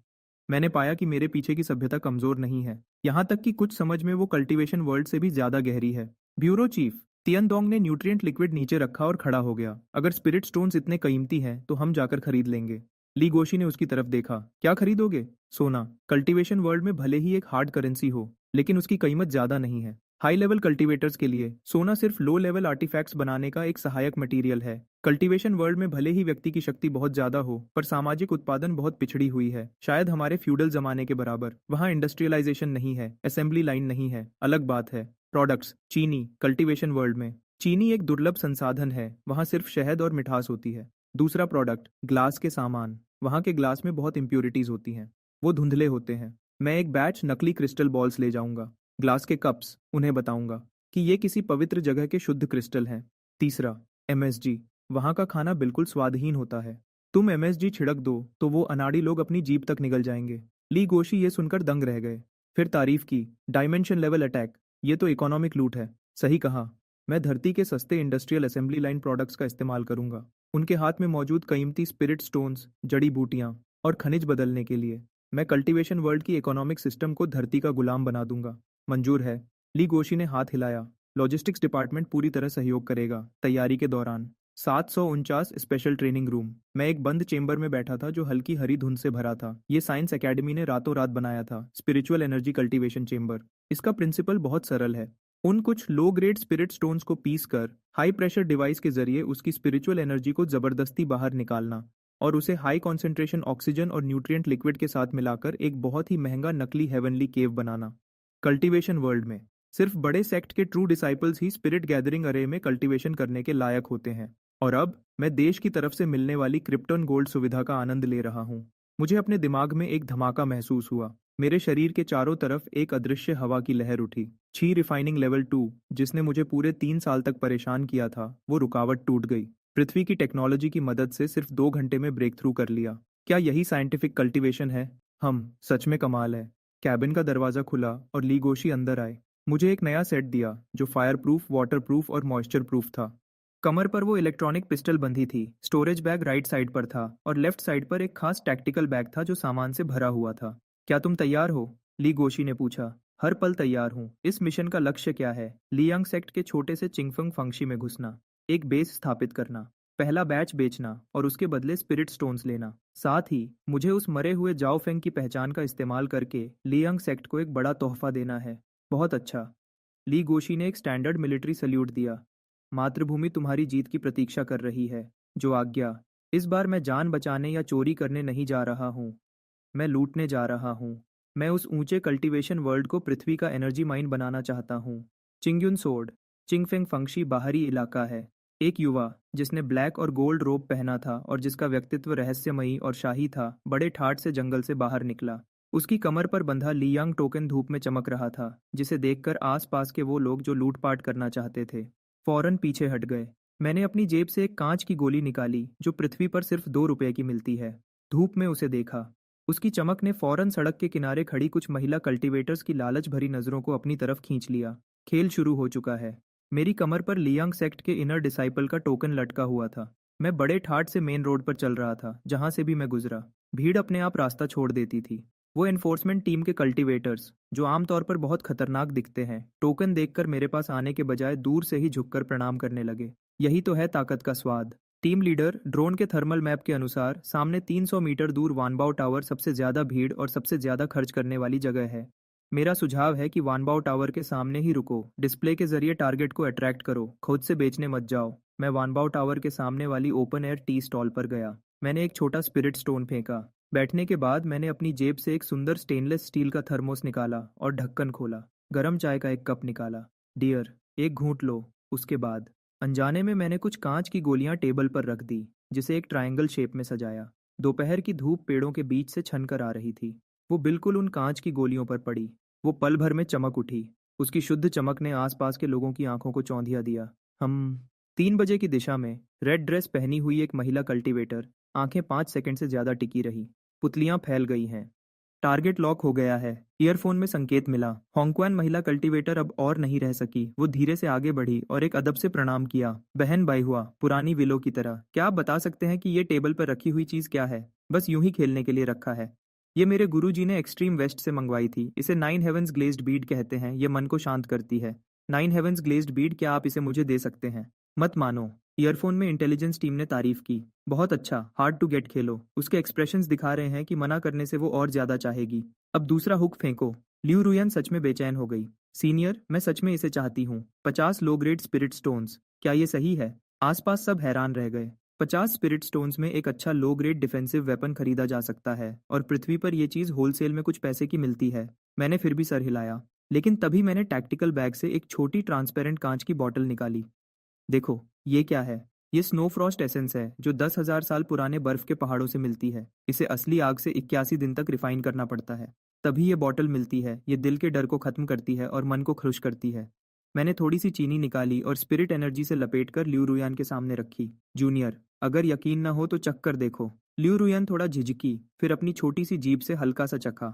मैंने पाया कि मेरे पीछे की सभ्यता कमजोर नहीं है। यहाँ तक कि कुछ समझ में वो कल्टीवेशन वर्ल्ड से भी ज्यादा गहरी है। ब्यूरो चीफ, तियनदोंग ने न्यूट्रिएंट लिक्विड नीचे रखा और खड़ा हो गया। अगर स्पिरिट स्टोन्स इतने कीमती हैं, तो हम जाकर खरीद लेंगे। ली गोशी ने उसकी तरफ देखा। क्या खरीदोगे? सोना। कल्टीवेशन वर्ल्ड में भले ही एक हार्ड करेंसी हो, लेकिन उसकी कीमत ज्यादा नहीं है। हाई लेवल कल्टीवेटर्स के लिए सोना सिर्फ लो लेवल आर्टिफैक्ट्स बनाने का एक सहायक मटेरियल है। कल्टीवेशन वर्ल्ड में भले ही व्यक्ति की शक्ति बहुत ज्यादा हो, पर सामाजिक उत्पादन बहुत पिछड़ी हुई है, शायद हमारे फ्यूडल जमाने के बराबर। वहाँ इंडस्ट्रियलाइजेशन नहीं है, असेंबली लाइन नहीं है। अलग बात है प्रोडक्ट्स। चीनी कल्टीवेशन वर्ल्ड में चीनी एक दुर्लभ संसाधन है, वहाँ सिर्फ शहद और मिठास होती है। दूसरा प्रोडक्ट ग्लास के सामान। वहाँ के ग्लास में बहुत इंप्योरिटीज होती हैं, वो धुंधले होते हैं। मैं एक बैच नकली क्रिस्टल बॉल्स ले जाऊंगा। ग्लास के कप्स, उन्हें बताऊंगा कि ये किसी पवित्र जगह के शुद्ध क्रिस्टल हैं। तीसरा एमएसजी। वहाँ का खाना बिल्कुल स्वादहीन होता है। तुम एमएसजी छिड़क दो तो वो अनाड़ी लोग अपनी जीभ तक निगल जाएंगे। ली गोशी ये सुनकर दंग रह गए। फिर तारीफ की, डायमेंशन लेवल अटैक, ये तो इकोनॉमिक लूट है। सही कहा। मैं धरती के सस्ते इंडस्ट्रियल असेंबली लाइन प्रोडक्ट्स का इस्तेमाल करूंगा। उनके हाथ में मौजूद कीमती स्पिरिट स्टोन्स, जड़ी बूटियां और खनिज बदलने के लिए। मैं कल्टीवेशन वर्ल्ड की इकोनॉमिक सिस्टम को धरती का गुलाम बना दूंगा। मंजूर है। ली गोशी ने हाथ हिलाया। लॉजिस्टिक्स डिपार्टमेंट पूरी तरह सहयोग करेगा। तैयारी के दौरान 749 स्पेशल ट्रेनिंग रूम। मैं एक बंद चेंबर में बैठा था जो हल्की हरी धुंध से भरा था। ये साइंस एकेडमी ने रातों रात बनाया था। Spiritual energy cultivation chamber. इसका प्रिंसिपल बहुत सरल है। उन कुछ लो ग्रेड स्पिरिट स्टोन्स को पीस कर हाई प्रेशर डिवाइस के जरिए उसकी स्पिरिचुअल एनर्जी को जबरदस्ती बाहर निकालना और उसे हाई कॉन्सेंट्रेशन ऑक्सीजन और न्यूट्रिएंट लिक्विड के साथ मिलाकर एक बहुत ही महंगा नकली हेवनली केव बनाना। कल्टीवेशन वर्ल्ड में सिर्फ बड़े सेक्ट के ट्रू डिसाइपल्स ही स्पिरिट गैदरिंग अरे में कल्टीवेशन करने के लायक होते हैं। और अब मैं देश की तरफ से मिलने वाली क्रिप्टन गोल्ड सुविधा का आनंद ले रहा हूँ। मुझे अपने दिमाग में एक धमाका महसूस हुआ। मेरे शरीर के चारों तरफ एक अदृश्य हवा की लहर उठी। छी रिफाइनिंग लेवल 2, जिसने मुझे पूरे 3 साल तक परेशान किया था, वो रुकावट टूट गई। पृथ्वी की टेक्नोलॉजी की मदद से सिर्फ 2 घंटे में ब्रेक थ्रू कर लिया। क्या यही साइंटिफिक कल्टीवेशन है? सच में कमाल है। कैबिन का दरवाजा खुला और ली गोशी अंदर आए। मुझे एक नया सेट दिया जो फायर प्रूफ, वाटर प्रूफ और मॉइस्चर प्रूफ था। कमर पर वो इलेक्ट्रॉनिक पिस्टल बंधी थी। स्टोरेज बैग राइट साइड पर था और लेफ्ट साइड पर एक खास टैक्टिकल बैग था जो सामान से भरा हुआ था। क्या तुम तैयार हो? ली गोशी ने पूछा। हर पल तैयार हूँ। इस मिशन का लक्ष्य क्या है? लियांग सेक्ट के छोटे से चिंगफंग फंक्शी में घुसना, एक बेस स्थापित करना, पहला बैच बेचना और उसके बदले स्पिरिट स्टोन्स लेना। साथ ही मुझे उस मरे हुए जाओ फेंग की पहचान का इस्तेमाल करके लियांग सेक्ट को एक बड़ा तोहफा देना है। बहुत अच्छा। ली गोशी ने एक स्टैंडर्ड मिलिट्री सल्यूट दिया। मातृभूमि तुम्हारी जीत की प्रतीक्षा कर रही है। जो आज्ञा। इस बार मैं जान बचाने या चोरी करने नहीं जा रहा हूँ, मैं लूटने जा रहा हूँ। मैं उस ऊंचे कल्टीवेशन वर्ल्ड को पृथ्वी का एनर्जी माइन बनाना चाहता हूँ। चिंगयुन सोड। चिंगफेंग फंक्शी बाहरी इलाका है। एक युवा जिसने ब्लैक और गोल्ड रोब पहना था और जिसका व्यक्तित्व रहस्यमयी और शाही था, बड़े ठाठ से जंगल से बाहर निकला। उसकी कमर पर बंधा लियांग टोकन धूप में चमक रहा था, जिसे देखकर आसपास के वो लोग जो लूटपाट करना चाहते थे फौरन पीछे हट गए। मैंने अपनी जेब से एक कांच की गोली निकाली जो पृथ्वी पर सिर्फ 2 रुपए की मिलती है। धूप में उसे देखा। उसकी चमक ने फौरन सड़क के किनारे खड़ी कुछ महिला कल्टीवेटर्स की लालच भरी नजरों को अपनी तरफ खींच लिया। खेल शुरू हो चुका है। मेरी कमर पर लियांग सेक्ट के इनर डिसाइपल का टोकन लटका हुआ था। मैं बड़े ठाठ से मेन रोड पर चल रहा था। जहां से भी मैं गुजरा, भीड़ अपने आप रास्ता छोड़ देती थी। वो एनफोर्समेंट टीम के कल्टीवेटर्स, जो आमतौर पर बहुत खतरनाक दिखते हैं, टोकन देखकर मेरे पास आने के बजाय दूर से ही झुककर प्रणाम करने लगे। यही तो है ताकत का स्वाद। टीम लीडर, ड्रोन के थर्मल मैप के अनुसार सामने 300 मीटर दूर वानबाओ टावर सबसे ज्यादा भीड़ और सबसे ज्यादा खर्च करने वाली जगह है। मेरा सुझाव है कि वानबाओ टावर के सामने ही रुको। डिस्प्ले के जरिए टारगेट को अट्रैक्ट करो, खुद से बेचने मत जाओ। मैं वानबाओ टावर के सामने वाली ओपन एयर टी स्टॉल पर गया। मैंने एक छोटा स्पिरिट स्टोन फेंका। बैठने के बाद मैंने अपनी जेब से एक सुंदर स्टेनलेस स्टील का थर्मोस निकाला और ढक्कन खोला। गर्म चाय का एक कप निकाला। डियर, एक घूंट लो। उसके बाद अनजाने में मैंने कुछ कांच की गोलियां टेबल पर रख दी, जिसे एक ट्रायंगल शेप में सजाया। दोपहर की धूप पेड़ों के बीच से छन कर आ रही थी। वो बिल्कुल उन कांच की गोलियों पर पड़ी। वो पल भर में चमक उठी। उसकी शुद्ध चमक ने आसपास के लोगों की आंखों को चौंधिया दिया। हम 3 बजे की दिशा में रेड ड्रेस पहनी हुई एक महिला कल्टीवेटर आंखें 5 सेकंड से ज्यादा टिकी रही। पुतलियां फैल गई हैं। टारगेट लॉक हो गया है। ईयरफोन में संकेत मिला। होंगक्वान महिला कल्टीवेटर अब और नहीं रह सकी। वो धीरे से आगे बढ़ी और एक अदब से प्रणाम किया। बहन बाईहुआ, पुरानी विलो की तरह, क्या आप बता सकते हैं कि ये टेबल पर रखी हुई चीज क्या है? बस यूं ही खेलने के लिए रखा है। ये मेरे गुरुजी ने एक्सट्रीम वेस्ट से मंगवाई थी। इसे 9 हेवंस ग्लेज्ड बीड कहते हैं। ये मन को शांत करती है। 9 हेवंस ग्लेज्ड बीड, क्या आप इसे मुझे दे सकते हैं? मत मानो। ईयरफोन में इंटेलिजेंस टीम ने तारीफ की। बहुत अच्छा, हार्ड टू गेट खेलो। उसके एक्सप्रेशंस दिखा रहे हैं कि मना करने से वो और ज्यादा चाहेगी। अब दूसरा हुक फेंको। ल्यू रुयन सच में बेचैन हो गई। सीनियर, मैं सच में इसे चाहती हूँ। 50 लो ग्रेड स्पिरिट स्टोन्स, क्या ये सही है? आसपास सब हैरान रह गए। 50 स्पिरिट स्टोन्स में एक अच्छा लो ग्रेड डिफेंसिव वेपन खरीदा जा सकता है और पृथ्वी पर यह चीज़ होलसेल में कुछ पैसे की मिलती है। मैंने फिर भी सर हिलाया। लेकिन तभी मैंने टैक्टिकल बैग से एक छोटी ट्रांसपेरेंट कांच की बॉटल निकाली। देखो, ये क्या है? ये स्नो फ्रॉस्ट एसेंस है जो 10,000 साल पुराने बर्फ के पहाड़ों से मिलती है। इसे असली आग से 81 दिन तक रिफाइन करना पड़ता है। तभी ये बॉटल मिलती है। ये दिल के डर को खत्म करती है और मन को खुश करती है। मैंने थोड़ी सी चीनी निकाली और स्पिरिट एनर्जी से लपेटकर लिऊ रुयान के सामने रखी। जूनियर, अगर यकीन न हो तो चख कर देखो। लिऊ रुयान थोड़ा झिझकी, फिर अपनी छोटी सी जीभ से हल्का सा चखा।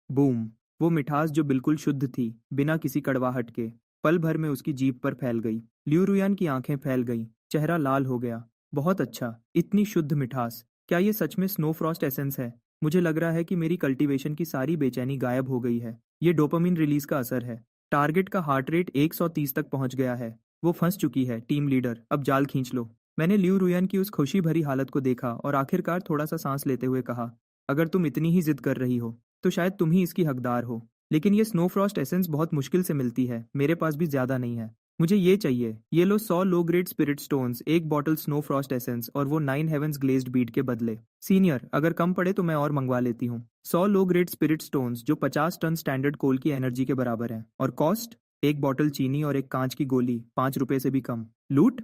बूम! वो मिठास जो बिल्कुल शुद्ध थी, बिना किसी कड़वाहट के, पल भर में उसकी जीभ पर फैल गई। लिऊ रुयान की आंखें फैल गईं, चेहरा लाल हो गया। बहुत अच्छा, इतनी शुद्ध मिठास। क्या ये सच में स्नो फ्रॉस्ट एसेंस है? मुझे लग रहा है कि मेरी कल्टीवेशन की सारी बेचैनी गायब हो गई है। ये डोपामिन रिलीज का असर है। टारगेट का हार्ट रेट 130 तक पहुंच गया है। वो फंस चुकी है, टीम लीडर, अब जाल खींच लो। मैंने लिऊ रुयान की उस खुशी भरी हालत को देखा और आखिरकार थोड़ा सा सांस लेते हुए कहा, अगर तुम इतनी ही जिद कर रही हो तो शायद तुम ही इसकी हकदार हो। लेकिन ये स्नो फ्रॉस्ट एसेंस बहुत मुश्किल से मिलती है, मेरे पास भी ज्यादा नहीं है। मुझे ये चाहिए। ये लो 100 लो ग्रेड स्पिरिट स्टोन्स, एक बॉटल स्नो फ्रॉस्ट एसेंस और वो 9 हेवंस ग्लेज्ड बीट के बदले। सीनियर, अगर कम पड़े तो मैं और मंगवा लेती हूँ। 100 लो ग्रेड स्पिरिट स्टोन्स जो 50 टन स्टैंडर्ड कोल की एनर्जी के बराबर है। और कॉस्ट? एक बॉटल चीनी और एक कांच की गोली, 5 रुपए से भी कम। लूट?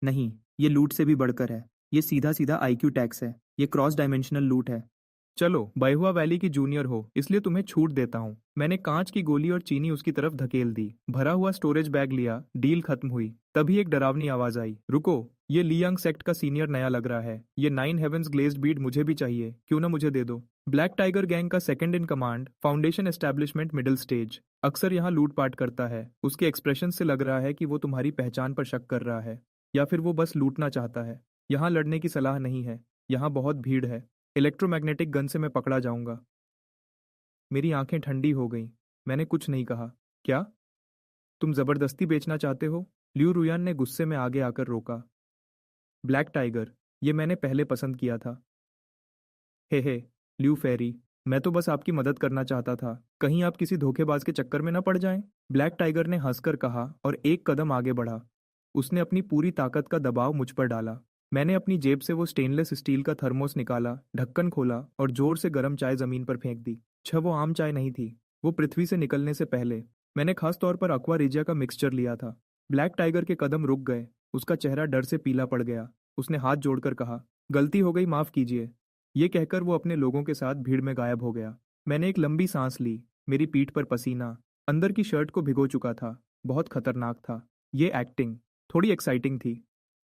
नहीं, ये लूट से भी बढ़कर है। ये सीधा सीधा आईक्यू टैक्स है। ये क्रॉस डायमेंशनल लूट है। चलो, बैहुआ वैली की जूनियर हो इसलिए तुम्हें छूट देता हूँ। मैंने कांच की गोली और चीनी उसकी तरफ धकेल दी। भरा हुआ स्टोरेज बैग लिया। डील खत्म हुई। तभी एक डरावनी आवाज आई, रुको, ये लियांग सेक्ट का सीनियर नया लग रहा है। ये 9 हेवंस ग्लेज्ड बीड मुझे भी चाहिए, क्यों ना मुझे दे दो। ब्लैक टाइगर गैंग का second in command, foundation establishment middle stage, अक्सर यहाँ लूटपाट करता है। उसके एक्सप्रेशन से लग रहा है कि वो तुम्हारी पहचान पर शक कर रहा है, या फिर वो बस लूटना चाहता है। यहाँ लड़ने की सलाह नहीं है। यहाँ बहुत भीड़ है। इलेक्ट्रोमैग्नेटिक गन से मैं पकड़ा जाऊंगा। मेरी आंखें ठंडी हो गईं। मैंने कुछ नहीं कहा। क्या तुम जबरदस्ती बेचना चाहते हो? लिऊ रुयान ने गुस्से में आगे आकर रोका। ब्लैक टाइगर, ये मैंने पहले पसंद किया था। हे लिऊ फेरी, मैं तो बस आपकी मदद करना चाहता था। कहीं आप किसी धोखेबाज के चक्कर में न पड़ जाएं। ब्लैक टाइगर ने हंसकर कहा और एक कदम आगे बढ़ा। उसने अपनी पूरी ताकत का दबाव मुझ पर डाला। मैंने अपनी जेब से वो स्टेनलेस स्टील का थर्मोस निकाला, ढक्कन खोला और जोर से गर्म चाय जमीन पर फेंक दी। वो आम चाय नहीं थी। वो पृथ्वी से निकलने से पहले मैंने खास तौर पर अक्वा रिजिया का मिक्सचर लिया था। ब्लैक टाइगर के कदम रुक गए। उसका चेहरा डर से पीला पड़ गया। उसने हाथ जोड़कर कहा, गलती हो गई, माफ कीजिए। ये कहकर वो अपने लोगों के साथ भीड़ में गायब हो गया। मैंने एक लंबी सांस ली। मेरी पीठ पर पसीना अंदर की शर्ट को भिगो चुका था। बहुत खतरनाक था। ये एक्टिंग थोड़ी एक्साइटिंग थी।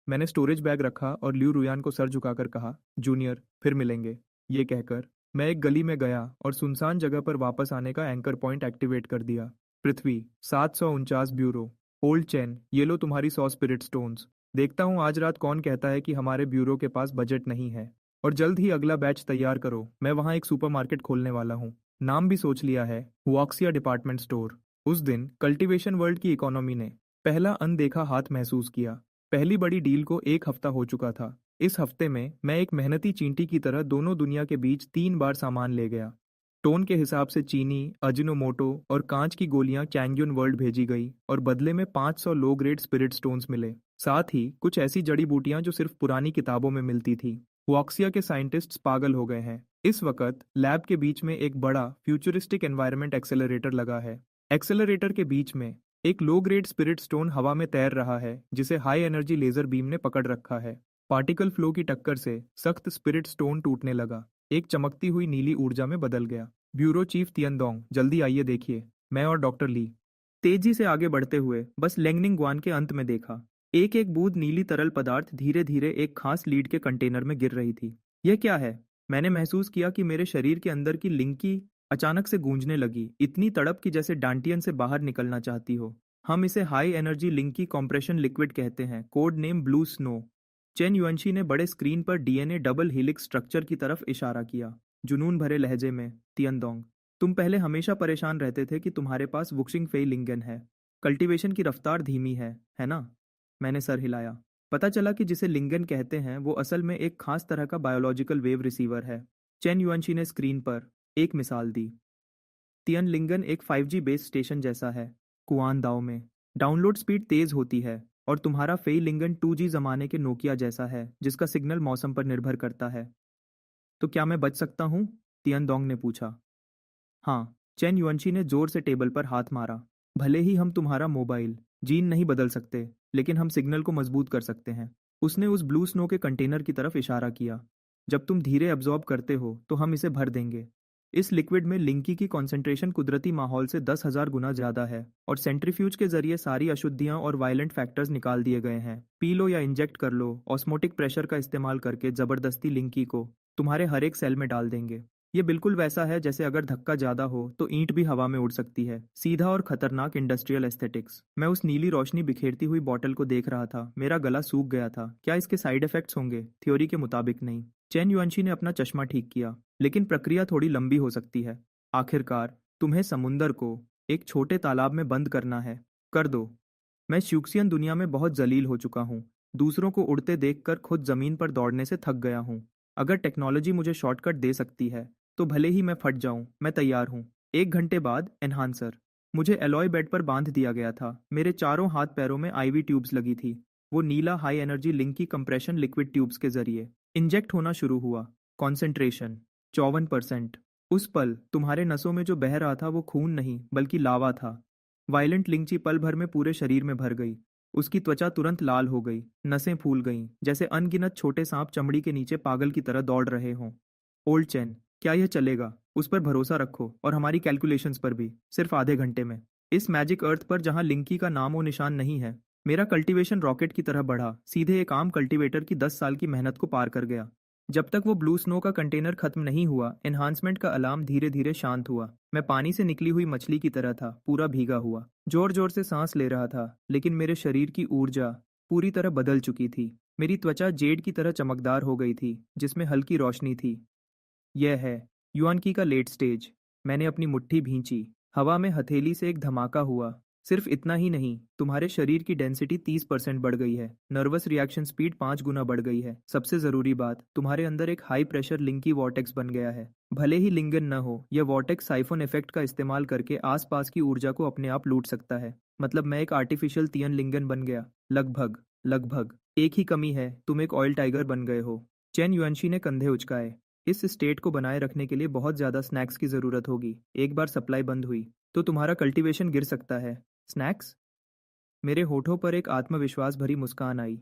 मैंने स्टोरेज बैग रखा और लिऊ रुयान को सर झुकाकर कहा, जूनियर, फिर मिलेंगे। ये कहकर मैं एक गली में गया और सुनसान जगह पर वापस आने का एंकर पॉइंट एक्टिवेट कर दिया। पृथ्वी 749 ब्यूरो। ओल्ड चैन, ये लो तुम्हारी 100 स्पिरिट स्टोन्स। देखता हूँ आज रात कौन कहता है कि हमारे ब्यूरो के पास बजट नहीं है। और जल्द ही अगला बैच तैयार करो। मैं वहाँ एक सुपरमार्केट खोलने वाला हूँ। नाम भी सोच लिया है, हुआक्सिया डिपार्टमेंट स्टोर। उस दिन कल्टीवेशन वर्ल्ड की इकोनॉमी ने पहला अनदेखा हाथ महसूस किया। पहली बड़ी डील को एक हफ्ता हो चुका था। इस हफ्ते में मैं एक मेहनती चींटी की तरह दोनों दुनिया के बीच 3 बार सामान ले गया। टोन के हिसाब से चीनी, अजिनोमोटो और कांच की गोलियां कैंग्यून वर्ल्ड भेजी गई और बदले में 500 लो ग्रेड स्पिरिट स्टोन्स मिले। साथ ही कुछ ऐसी जड़ी बूटियां जो सिर्फ पुरानी किताबों में मिलती थी। हुआक्सिया के साइंटिस्ट्स पागल हो गए हैं। इस वक्त लैब के बीच में एक बड़ा फ्यूचरिस्टिक एनवायरनमेंट एक्सेलरेटर लगा है। एक्सेलरेटर के बीच में एक लो ग्रेड स्पिरिट स्टोन हवा में तैर रहा है, जिसे हाई एनर्जी लेजर बीम ने पकड़ रखा है। पार्टिकल फ्लो की टक्कर से सख्त स्पिरिट स्टोन टूटने लगा। एक चमकती हुई नीली ऊर्जा में बदल गया। ब्यूरो चीफ तियनदोंग, जल्दी आइए देखिए। मैं और डॉक्टर ली तेजी से आगे बढ़ते हुए बस लेंगनिंग ग्वान के अंत में देखा। एक एक बूंद नीली तरल पदार्थ धीरे धीरे एक खास लीड के कंटेनर में गिर रही थी। यह क्या है? मैंने महसूस किया कि मेरे शरीर के अंदर की लिंकी अचानक से गूंजने लगी, इतनी तड़प की जैसे डांटियन से बाहर निकलना चाहती हो। हम इसे हाई एनर्जी लिंकी कॉम्प्रेशन लिक्विड कहते हैं, code name blue snow. Chen Yuanshi ने बड़े स्क्रीन पर डीएनए डबल हेलिक्स स्ट्रक्चर की तरफ इशारा किया, जुनून भरे लहजे में। तियनदोंग, तुम पहले हमेशा परेशान रहते थे कि तुम्हारे पास वुक्सिंग फेई लिंगन है। कल्टीवेशन की रफ्तार धीमी है ना? मैंने सर हिलाया। पता चला कि जिसे लिंगन कहते हैं वो असल में एक खास तरह का बायोलॉजिकल वेव रिसीवर है। चेन युएनशी ने स्क्रीन पर एक मिसाल दी। तियनलिंगन एक 5G बेस स्टेशन जैसा है, कुआन दाओ में। डाउनलोड स्पीड तेज होती है, और तुम्हारा फेईलिंगन 2G जमाने के नोकिया जैसा है, जिसका सिग्नल मौसम पर निर्भर करता है। तो क्या मैं बच सकता हूँ? तियनदोंग ने पूछा। हाँ, चेन युअनशी ने जोर से टेबल पर हाथ मारा। भले ही हम तुम्हारा मोबाइल जीन नहीं बदल सकते, लेकिन हम सिग्नल को मजबूत कर सकते हैं। उसने उस ब्लू स्नो के कंटेनर की तरफ इशारा किया। जब तुम धीरे एब्जॉर्ब करते हो तो हम इसे भर देंगे। इस लिक्विड में लिंकी की कॉन्सेंट्रेशन कुदरती माहौल से 10,000 गुना ज़्यादा है, और सेंट्रीफ्यूज के जरिए सारी अशुद्धियां और वायलेंट फैक्टर्स निकाल दिए गए हैं। पी लो या इंजेक्ट कर लो, ऑस्मोटिक प्रेशर का इस्तेमाल करके ज़बरदस्ती लिंकी को तुम्हारे हर एक सेल में डाल देंगे। ये बिल्कुल वैसा है जैसे अगर धक्का ज्यादा हो तो ईंट भी हवा में उड़ सकती है। सीधा और खतरनाक इंडस्ट्रियल एस्थेटिक्स। मैं उस नीली रोशनी बिखेरती हुई बोतल को देख रहा था। मेरा गला सूख गया था। क्या इसके साइड इफेक्ट्स होंगे? थ्योरी के मुताबिक नहीं। चेन युआनशी ने अपना चश्मा ठीक किया। लेकिन प्रक्रिया थोड़ी लंबी हो सकती है। आखिरकार तुम्हें समुंदर को एक छोटे तालाब में बंद करना है। कर दो। मैं श्यूक्सियन दुनिया में बहुत जलील हो चुका हूँ। दूसरों को उड़ते देखकर खुद जमीन पर दौड़ने से थक गया हूँ। अगर टेक्नोलॉजी मुझे शॉर्टकट दे सकती है तो भले ही मैं फट जाऊं, मैं तैयार हूं। 1 घंटे बाद एनहांसर। मुझे एलॉय बेड पर बांध दिया गया था। मेरे चारों हाथ पैरों में आईवी ट्यूब्स लगी थी। वो नीला हाई एनर्जी लिंक की कंप्रेशन लिक्विड ट्यूब्स के जरिए इंजेक्ट होना शुरू हुआ। कॉन्सेंट्रेशन 54%। उस पल तुम्हारे नसों में जो बह रहा था वो खून नहीं बल्कि लावा था। वायलेंट लिंची पल भर में पूरे शरीर में भर गई। उसकी त्वचा तुरंत लाल हो गई। नसें फूल गईं, जैसे अनगिनत छोटे सांप चमड़ी के नीचे पागल की तरह दौड़ रहे हों। ओल्ड चैन, क्या यह चलेगा? उस पर भरोसा रखो, और हमारी कैलकुलेशंस पर भी। सिर्फ आधे घंटे में इस मैजिक अर्थ पर जहां लिंकी का नामो निशान नहीं है। मेरा कल्टीवेशन रॉकेट की तरह बढ़ा, सीधे एक आम कल्टीवेटर की 10 साल की मेहनत को पार कर गया। जब तक वो ब्लू स्नो का कंटेनर खत्म नहीं हुआ, एनहांसमेंट का अलार्म धीरे धीरे शांत हुआ। मैं पानी से निकली हुई मछली की तरह था, पूरा भीगा हुआ। जोर जोर से सांस ले रहा था, लेकिन मेरे शरीर की ऊर्जा पूरी तरह बदल चुकी थी। मेरी त्वचा जेड की तरह चमकदार हो गई थी, जिसमें हल्की रोशनी थी। यह है युआनकी का लेट स्टेज। मैंने अपनी मुट्ठी भींची। हवा में हथेली से एक धमाका हुआ। सिर्फ इतना ही नहीं, तुम्हारे शरीर की डेंसिटी 30% बढ़ गई है। नर्वस रिएक्शन स्पीड 5 गुना बढ़ गई है। सबसे जरूरी बात, तुम्हारे अंदर एक हाई प्रेशर लिंकी वॉर्टेक्स बन गया है। भले ही लिंगन न हो, यह वॉर्टेक्स साइफोन इफेक्ट का इस्तेमाल करके आसपास की ऊर्जा को अपने आप लूट सकता है। मतलब मैं एक आर्टिफिशियल तियन लिंगन बन गया। लगभग। लगभग। एक ही कमी है, तुम एक ऑयल टाइगर बन गए हो। चेन युआनशी ने कंधे उचकाए। इस स्टेट को बनाए रखने के लिए बहुत ज़्यादा स्नैक्स की ज़रूरत होगी। एक बार सप्लाई बंद हुई तो तुम्हारा कल्टीवेशन गिर सकता है। स्नैक्स? मेरे होठों पर एक आत्मविश्वास भरी मुस्कान आई।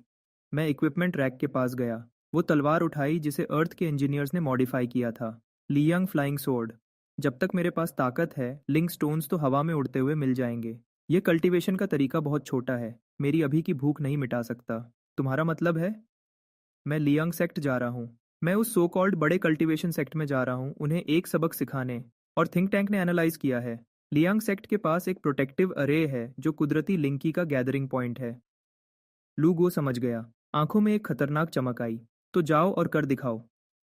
मैं इक्विपमेंट रैक के पास गया। वो तलवार उठाई जिसे अर्थ के इंजीनियर्स ने मॉडिफाई किया था। Liang flying sword. जब तक मेरे पास ताकत है, लिंक स्टोन्स तो हवा में उड़ते हुए मिल जाएंगे। ये कल्टीवेशन का तरीका बहुत छोटा है, मेरी अभी की भूख नहीं मिटा सकता। तुम्हारा मतलब है? मैं लियांग सेक्ट जा रहा हूँ। मैं उस सो कॉल्ड बड़े कल्टीवेशन सेक्ट में जा रहा हूँ, उन्हें एक सबक सिखाने। और थिंक टैंक ने एनालाइज किया है। लियांग सेक्ट के पास एक प्रोटेक्टिव अरे है जो कुदरती लिंकी का गैदरिंग पॉइंट है। लूगो समझ गया। आंखों में एक खतरनाक चमक आई। तो जाओ और कर दिखाओ।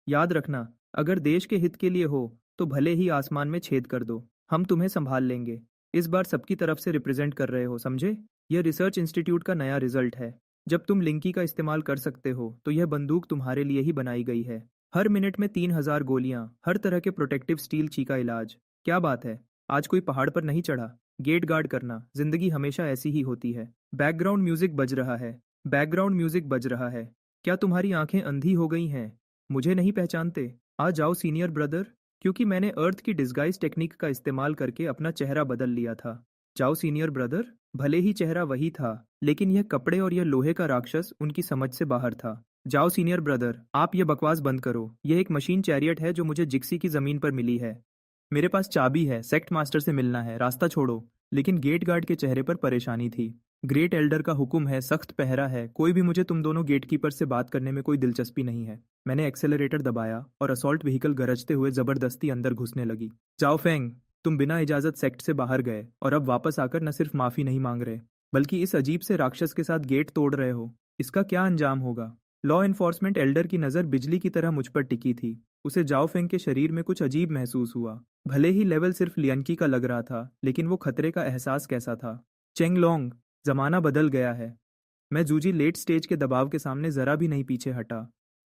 याद रखना, अगर देश के हित के लिए हो तो भले ही आसमान में छेद कर दो। हम तुम्हें संभाल लेंगे। इस बार सबकी तरफ से रिप्रेजेंट कर रहे हो, समझे? यह रिसर्च इंस्टीट्यूट का नया रिजल्ट है। जब तुम लिंकी का इस्तेमाल कर सकते हो तो यह बंदूक तुम्हारे लिए ही बनाई गई है। हर मिनट में 3,000 गोलियां, हर तरह के प्रोटेक्टिव स्टील ची का इलाज। क्या बात है, आज कोई पहाड़ पर नहीं चढ़ा? गेट गार्ड करना, जिंदगी हमेशा ऐसी ही होती है। बैकग्राउंड म्यूजिक बज रहा है। बैकग्राउंड म्यूजिक बज रहा है। क्या तुम्हारी आंखें अंधी हो गई हैं? मुझे नहीं पहचानते? आ जाओ सीनियर ब्रदर, क्योंकि मैंने अर्थ की डिस्गाइज टेक्निक का इस्तेमाल करके अपना चेहरा बदल लिया था। जाओ सीनियर ब्रदर। भले ही चेहरा वही था, लेकिन यह कपड़े और यह लोहे का राक्षस उनकी समझ से बाहर था। जाओ सीनियर ब्रदर, आप ये बकवास बंद करो। यह एक मशीन चैरियट है जो मुझे जिक्सी की जमीन पर मिली है। मेरे पास चाबी है, सेक्ट मास्टर से मिलना है, रास्ता छोड़ो। लेकिन गेट गार्ड के चेहरे पर परेशानी थी। ग्रेट एल्डर का हुक्म है, सख्त पहरा है, कोई भी मुझे तुम दोनों गेटकीपर से बात करने में कोई दिलचस्पी नहीं है। मैंने एक्सेलरेटर दबाया और असॉल्ट व्हीकल गरजते हुए जबरदस्ती अंदर घुसने लगी। जाओ फेंग, तुम बिना इजाजत सेक्ट से बाहर गए और अब वापस आकर न सिर्फ माफी नहीं मांग रहे, बल्कि इस अजीब से राक्षस के साथ गेट तोड़ रहे हो। इसका क्या अंजाम होगा? लॉ एनफोर्समेंट एल्डर की नज़र बिजली की तरह मुझ पर टिकी थी। उसे जाओ फेंग के शरीर में कुछ अजीब महसूस हुआ। भले ही लेवल सिर्फ लियनकी का लग रहा था, लेकिन वो खतरे का एहसास कैसा था? चेंगलोंग, जमाना बदल गया है। मैं जूजी लेट स्टेज के दबाव के सामने जरा भी नहीं पीछे हटा।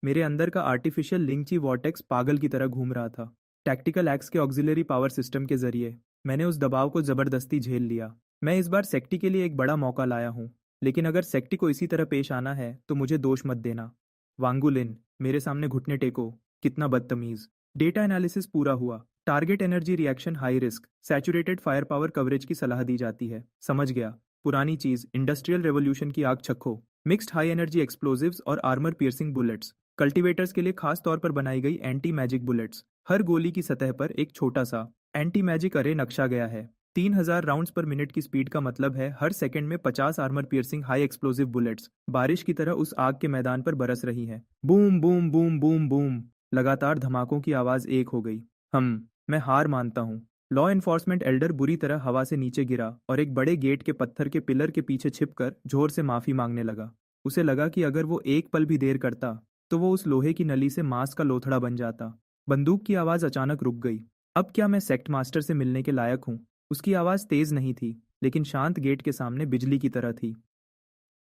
मेरे अंदर का आर्टिफिशियल लिंची वॉर्टेक्स पागल की तरह घूम रहा था। टैक्टिकल एक्स के ऑक्सिलरी पावर सिस्टम के जरिए मैंने उस दबाव को जबरदस्ती झेल लिया। मैं इस बार सेक्टी के लिए एक बड़ा मौका लाया हूँ, लेकिन अगर सेक्टी को इसी तरह पेश आना है तो मुझे दोष मत देना। वांगुलिन, मेरे सामने घुटने टेको। कितना बदतमीज। डेटा एनालिसिस पूरा हुआ। Target energy reaction high risk, saturated fire power coverage की सलाह दी जाती है। समझ गया। पुरानी चीज, इंडस्ट्रियल रेवोल्यूशन की आग चखो। मिक्स्ड हाई एनर्जी एक्सप्लोजिव्स और आर्मर पियर्सिंग बुलेट्स। कल्टीवेटर्स के लिए खास तौर पर बनाई गई एंटी मैजिक बुलेट्स। हर गोली की सतह पर एक छोटा सा एंटी मैजिक अरे नक्शा गया है। 3000 राउंड्स पर मिनट की स्पीड का मतलब है हर सेकंड में 50 armour piercing high explosive bullets बारिश की तरह उस आग के मैदान पर बरस रही हैं। Boom boom boom boom boom. लगातार धमाकों की आवाज एक हो गई। मैं हार मानता हूँ। लॉ एनफोर्समेंट एल्डर बुरी तरह हवा से नीचे गिरा और एक बड़े गेट के पत्थर के पिलर के पीछे छिपकर जोर से माफी मांगने लगा। उसे लगा कि अगर वो एक पल भी देर करता तो वो उस लोहे की नली से मांस का लोथड़ा बन जाता। बंदूक की आवाज अचानक रुक गई। अब क्या मैं सेक्ट मास्टर से मिलने के लायक हूँ? उसकी आवाज तेज नहीं थी, लेकिन शांत गेट के सामने बिजली की तरह थी।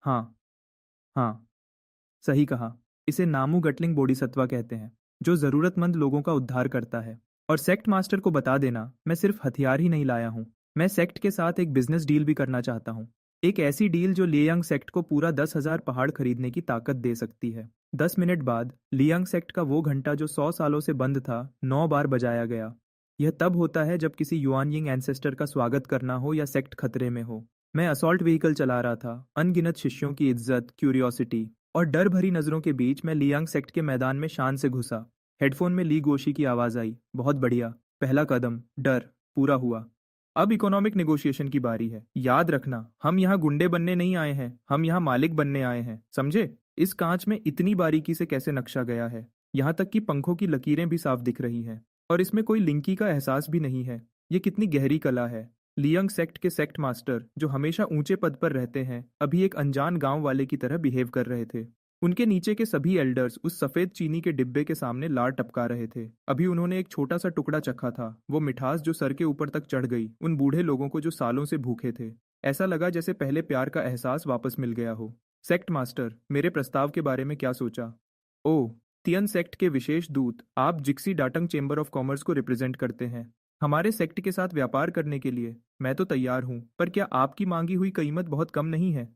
हाँ, हाँ, सही कहा। इसे नामू गटलिंग बोडिसत्वा कहते हैं, जो जरूरतमंद लोगों का उद्धार करता है। और सेक्ट मास्टर को बता देना, मैं सिर्फ हथियार ही नहीं लाया हूँ। मैं सेक्ट के साथ एक बिजनेस डील भी करना चाहता हूँ। एक ऐसी डील जो लियांग सेक्ट को पूरा 10,000 पहाड़ खरीदने की ताकत दे सकती है। 10 मिनट बाद लियांग सेक्ट का वो घंटा जो 100 सालों से बंद था, 9 बार बजाया गया। यह तब होता है जब किसी युआनयिंग एंसेस्टर का स्वागत करना हो या सेक्ट खतरे में हो। मैं असॉल्ट व्हीकल चला रहा था। अनगिनत शिष्यों की इज्जत, क्यूरियोसिटी और डर भरी नजरों के बीच मैं लियांग सेक्ट के मैदान में शान से घुसा। हेडफोन में ली गोशी की आवाज आई। बहुत बढ़िया। पहला कदम, डर, पूरा हुआ। अब इकोनॉमिक नेगोशिएशन की बारी है। याद रखना, हम यहाँ गुंडे बनने नहीं आए हैं, हम यहाँ मालिक बनने आए हैं, समझे? इस कांच में इतनी बारीकी से कैसे नक्शा गया है, यहाँ तक कि पंखों की लकीरें भी साफ दिख रही हैं। और इसमें कोई लिंकी का एहसास भी नहीं है। ये कितनी गहरी कला है। लियंग सेक्ट के सेक्ट मास्टर, जो हमेशा ऊंचे पद पर रहते हैं, अभी एक अनजान गांव वाले की तरह बिहेव कर रहे थे। उनके नीचे के सभी एल्डर्स उस सफेद चीनी के डिब्बे के सामने लार टपका रहे थे। अभी उन्होंने एक छोटा सा टुकड़ा चखा था, वो मिठास जो सर के ऊपर तक चढ़ गई उन बूढ़े लोगों को जो सालों से भूखे थे। ऐसा लगा जैसे पहले प्यार का एहसास वापस मिल गया हो। सेक्ट मास्टर, मेरे प्रस्ताव के बारे में क्या सोचा? ओह, तियन सेक्ट के विशेष दूत, आप जिक्सी डाटंग चेंबर ऑफ कॉमर्स को रिप्रेजेंट करते हैं। हमारे सेक्ट के साथ व्यापार करने के लिए मैं तो तैयार हूँ, पर क्या आपकी मांगी हुई कीमत बहुत कम नहीं है?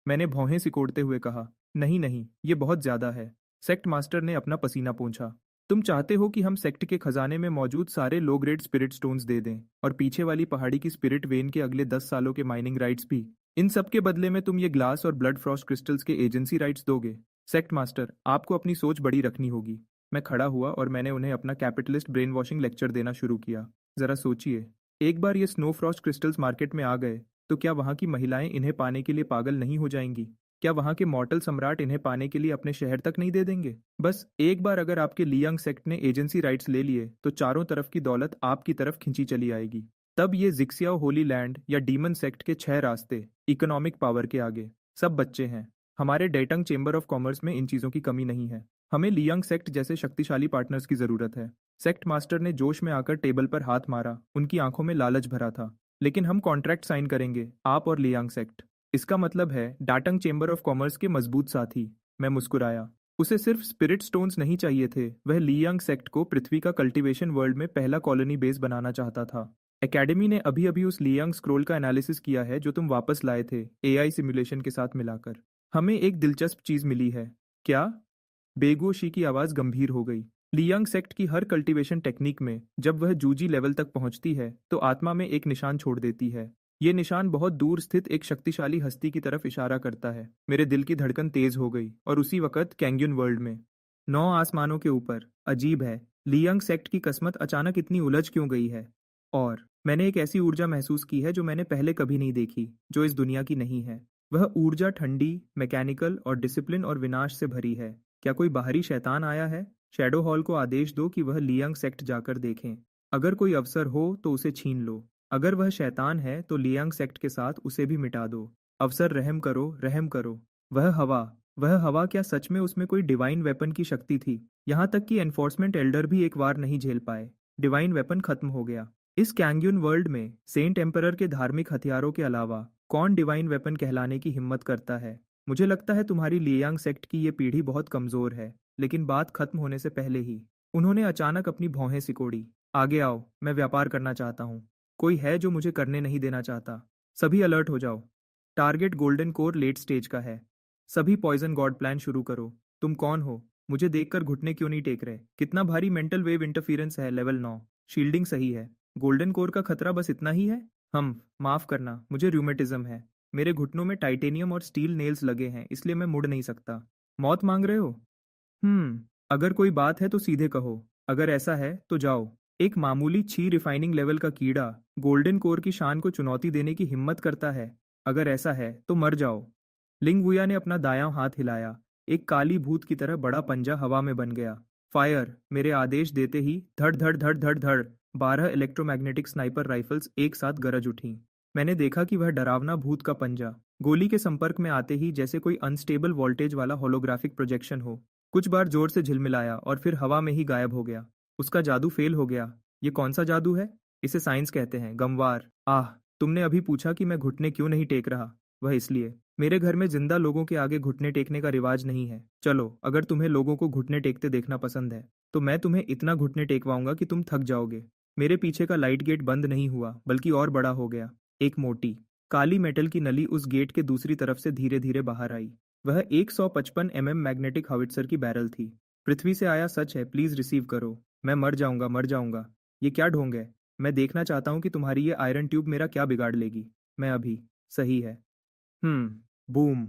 मैंने भौहें सिकोड़ते हुए कहा, नहीं नहीं, ये बहुत ज्यादा है। सेक्ट मास्टर ने अपना पसीना पोंछा। तुम चाहते हो कि हम सेक्ट के खजाने में मौजूद सारे लो ग्रेड स्पिरिट स्टोन्स दे दें, और पीछे वाली पहाड़ी की स्पिरिट वेन के अगले 10 सालों के माइनिंग राइट्स भी? इन सब के बदले में तुम ये ग्लास और ब्लड फ्रॉस्ट क्रिस्टल्स के एजेंसी राइट्स दोगे? सेक्ट मास्टर, आपको अपनी सोच बड़ी रखनी होगी। मैं खड़ा हुआ और मैंने उन्हें अपना कैपिटलिस्ट ब्रेन वॉशिंग लेक्चर देना शुरू किया। जरा सोचिए, एक बार ये स्नो फ्रॉस्ट क्रिस्टल्स मार्केट में आ गए तो क्या वहाँ की महिलाएं इन्हें पाने के लिए पागल नहीं हो जाएंगी? क्या वहाँ के मॉर्टल सम्राट इन्हें पाने के लिए अपने शहर तक नहीं दे देंगे? बस एक बार अगर आपके लियांग सेक्ट ने एजेंसी राइट्स ले लिए तो चारों तरफ की दौलत आपकी तरफ खिंची चली आएगी। तब ये जिक्सियाओ होली लैंड या डीमन सेक्ट के 6 रास्ते इकोनॉमिक पावर के आगे सब बच्चे हैं। हमारे डेटंग चेंबर ऑफ कॉमर्स में इन चीजों की कमी नहीं है। हमें लियांग सेक्ट जैसे शक्तिशाली पार्टनर्स की जरूरत है। सेक्ट मास्टर ने जोश में आकर टेबल पर हाथ मारा। उनकी आंखों में लालच भरा था। लेकिन हम कॉन्ट्रैक्ट साइन करेंगे, आप और लियांग सेक्ट। इसका मतलब है डाटंग चेंबर ऑफ कॉमर्स के मजबूत साथी। मैं मुस्कुराया। उसे सिर्फ स्पिरिट स्टोन्स नहीं चाहिए थे, वह लियांग सेक्ट को पृथ्वी का कल्टीवेशन वर्ल्ड में पहला कॉलोनी बेस बनाना चाहता था। एकेडमी ने अभी अभी उस लियांग स्क्रोल का एनालिसिस किया है जो तुम वापस लाए थे, एआई सिमुलेशन के साथ मिलाकर। हमें एक दिलचस्प चीज मिली है। क्या? बेगोशी की आवाज गंभीर हो गई। लियांग सेक्ट की हर कल्टीवेशन टेक्निक में जब वह जूजी लेवल तक पहुंचती है तो आत्मा में एक निशान छोड़ देती है। ये निशान बहुत दूर स्थित एक शक्तिशाली हस्ती की तरफ इशारा करता है। मेरे दिल की धड़कन तेज हो गई और उसी वक्त कैंग्यून वर्ल्ड में 9 आसमानों के ऊपर। अजीब है, लियांग सेक्ट की किस्मत अचानक इतनी उलझ क्यों गई है? और मैंने एक ऐसी ऊर्जा महसूस की है जो मैंने पहले कभी नहीं देखी, जो इस दुनिया की नहीं है। वह ऊर्जा ठंडी, मैकेनिकल और डिसिप्लिन और विनाश से भरी है। क्या कोई बाहरी शैतान आया है? शैडो हॉल को आदेश दो कि वह लियांग सेक्ट जाकर देखें। अगर कोई अवसर हो तो उसे छीन लो। अगर वह शैतान है तो लियांग सेक्ट के साथ उसे भी मिटा दो। अवसर, रहम करो, रहम करो। वह हवा, वह हवा, क्या सच में उसमें कोई डिवाइन वेपन की शक्ति थी? यहाँ तक कि एनफोर्समेंट एल्डर भी एक बार नहीं झेल पाए। डिवाइन वेपन खत्म हो गया। इस कैंग्यून वर्ल्ड में सेंट एम्परर के धार्मिक हथियारों के अलावा कौन डिवाइन वेपन कहलाने की हिम्मत करता है? मुझे लगता है तुम्हारी लियांग सेक्ट की ये पीढ़ी बहुत कमजोर है। लेकिन बात खत्म होने से पहले ही उन्होंने अचानक अपनी भौहें सिकोड़ी। आगे आओ, मैं व्यापार करना चाहता हूँ। कोई है जो मुझे करने नहीं देना चाहता। सभी अलर्ट हो जाओ। Target golden core late stage का है। सभी पॉइजन गॉड प्लान शुरू करो। तुम कौन हो? मुझे देखकर घुटने क्यों नहीं टेक रहे? कितना भारी मेंटल वेव इंटरफेरेंस है? लेवल 9। शील्डिंग सही है। गोल्डन कोर का खतरा बस इतना ही है? माफ करना, मुझे रूमेटिज्म है। मेरे घुटनों में टाइटेनियम और स्टील नेल्स लगे हैं, इसलिए मैं मुड़ नहीं सकता। मौत मांग रहे हो? अगर कोई बात है तो सीधे कहो। अगर ऐसा है तो जाओ। एक मामूली छी रिफाइनिंग लेवल का कीड़ा गोल्डन कोर की शान को चुनौती देने की हिम्मत करता है? अगर ऐसा है तो मर जाओ। लिंगवुया ने अपना दायां हाथ हिलाया। एक काली भूत की तरह बड़ा पंजा हवा में बन गया। फायर! मेरे आदेश देते ही धड़ धड़ धड़ धड़ धड़ 12 इलेक्ट्रोमैग्नेटिक स्नाइपर राइफल्स एक साथ गरज उठी। मैंने देखा कि वह डरावना भूत का पंजा गोली के संपर्क में आते ही जैसे कोई अनस्टेबल वोल्टेज वाला होलोग्राफिक प्रोजेक्शन हो, कुछ बार जोर से झिलमिलाया और फिर हवा में ही गायब हो गया। उसका जादू फेल हो गया। ये कौन सा जादू है? इसे साइंस कहते हैं, गमवार। आह! तुमने अभी पूछा कि मैं घुटने क्यों नहीं टेक रहा। वह इसलिए, मेरे घर में जिंदा लोगों के आगे घुटने टेकने का रिवाज नहीं है। चलो, अगर तुम्हें लोगों को घुटने टेकते देखना पसंद है, तो मैं तुम्हें इतना घुटने टेकवाऊंगा कि तुम थक जाओगे। मेरे पीछे का लाइट गेट बंद नहीं हुआ, बल्कि और बड़ा हो गया। एक मोटी, काली मेटल की नली उस गेट के दूसरी तरफ से धीरे धीरे बाहर आई। वह 155 मैग्नेटिक हॉविट्जर की बैरल थी। पृथ्वी से आया सच है, प्लीज रिसीव करो। मैं मर जाऊंगा, मर जाऊंगा। ये क्या ढोंग है? मैं देखना चाहता हूँ कि तुम्हारी ये आयरन ट्यूब मेरा क्या बिगाड़ लेगी। मैं अभी। सही है। बूम।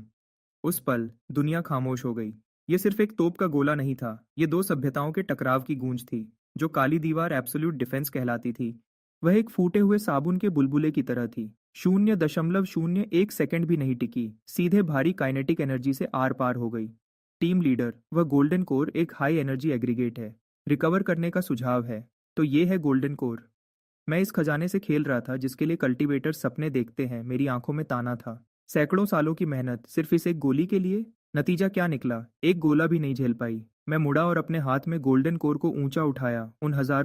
उस पल दुनिया खामोश हो गई। ये सिर्फ एक तोप का गोला नहीं था, ये दो सभ्यताओं के टकराव की गूंज थी। जो काली दीवार एब्सोल्यूट डिफेंस कहलाती थी, वह एक फूटे हुए साबुन के बुलबुले की तरह थी। 0.01 सेकंड भी नहीं टिकी, सीधे भारी काइनेटिक एनर्जी से आर पार हो गई। टीम लीडर, वह गोल्डन कोर एक हाई एनर्जी एग्रीगेट है। रिकवर करने का सुझाव है। तो ये है गोल्डन कोर। मैं इस खजाने से खेल रहा था जिसके लिए कल्टीवेटर सपने देखते हैं। मेरी आंखों में ताना था। सैकड़ों सालों की मेहनत सिर्फ इस एक गोली के लिए। नतीजा क्या निकला? एक गोला भी नहीं झेल पाई। मैं मुड़ा और अपने हाथ में गोल्डन कोर को ऊंचा उठाया। उन हजारों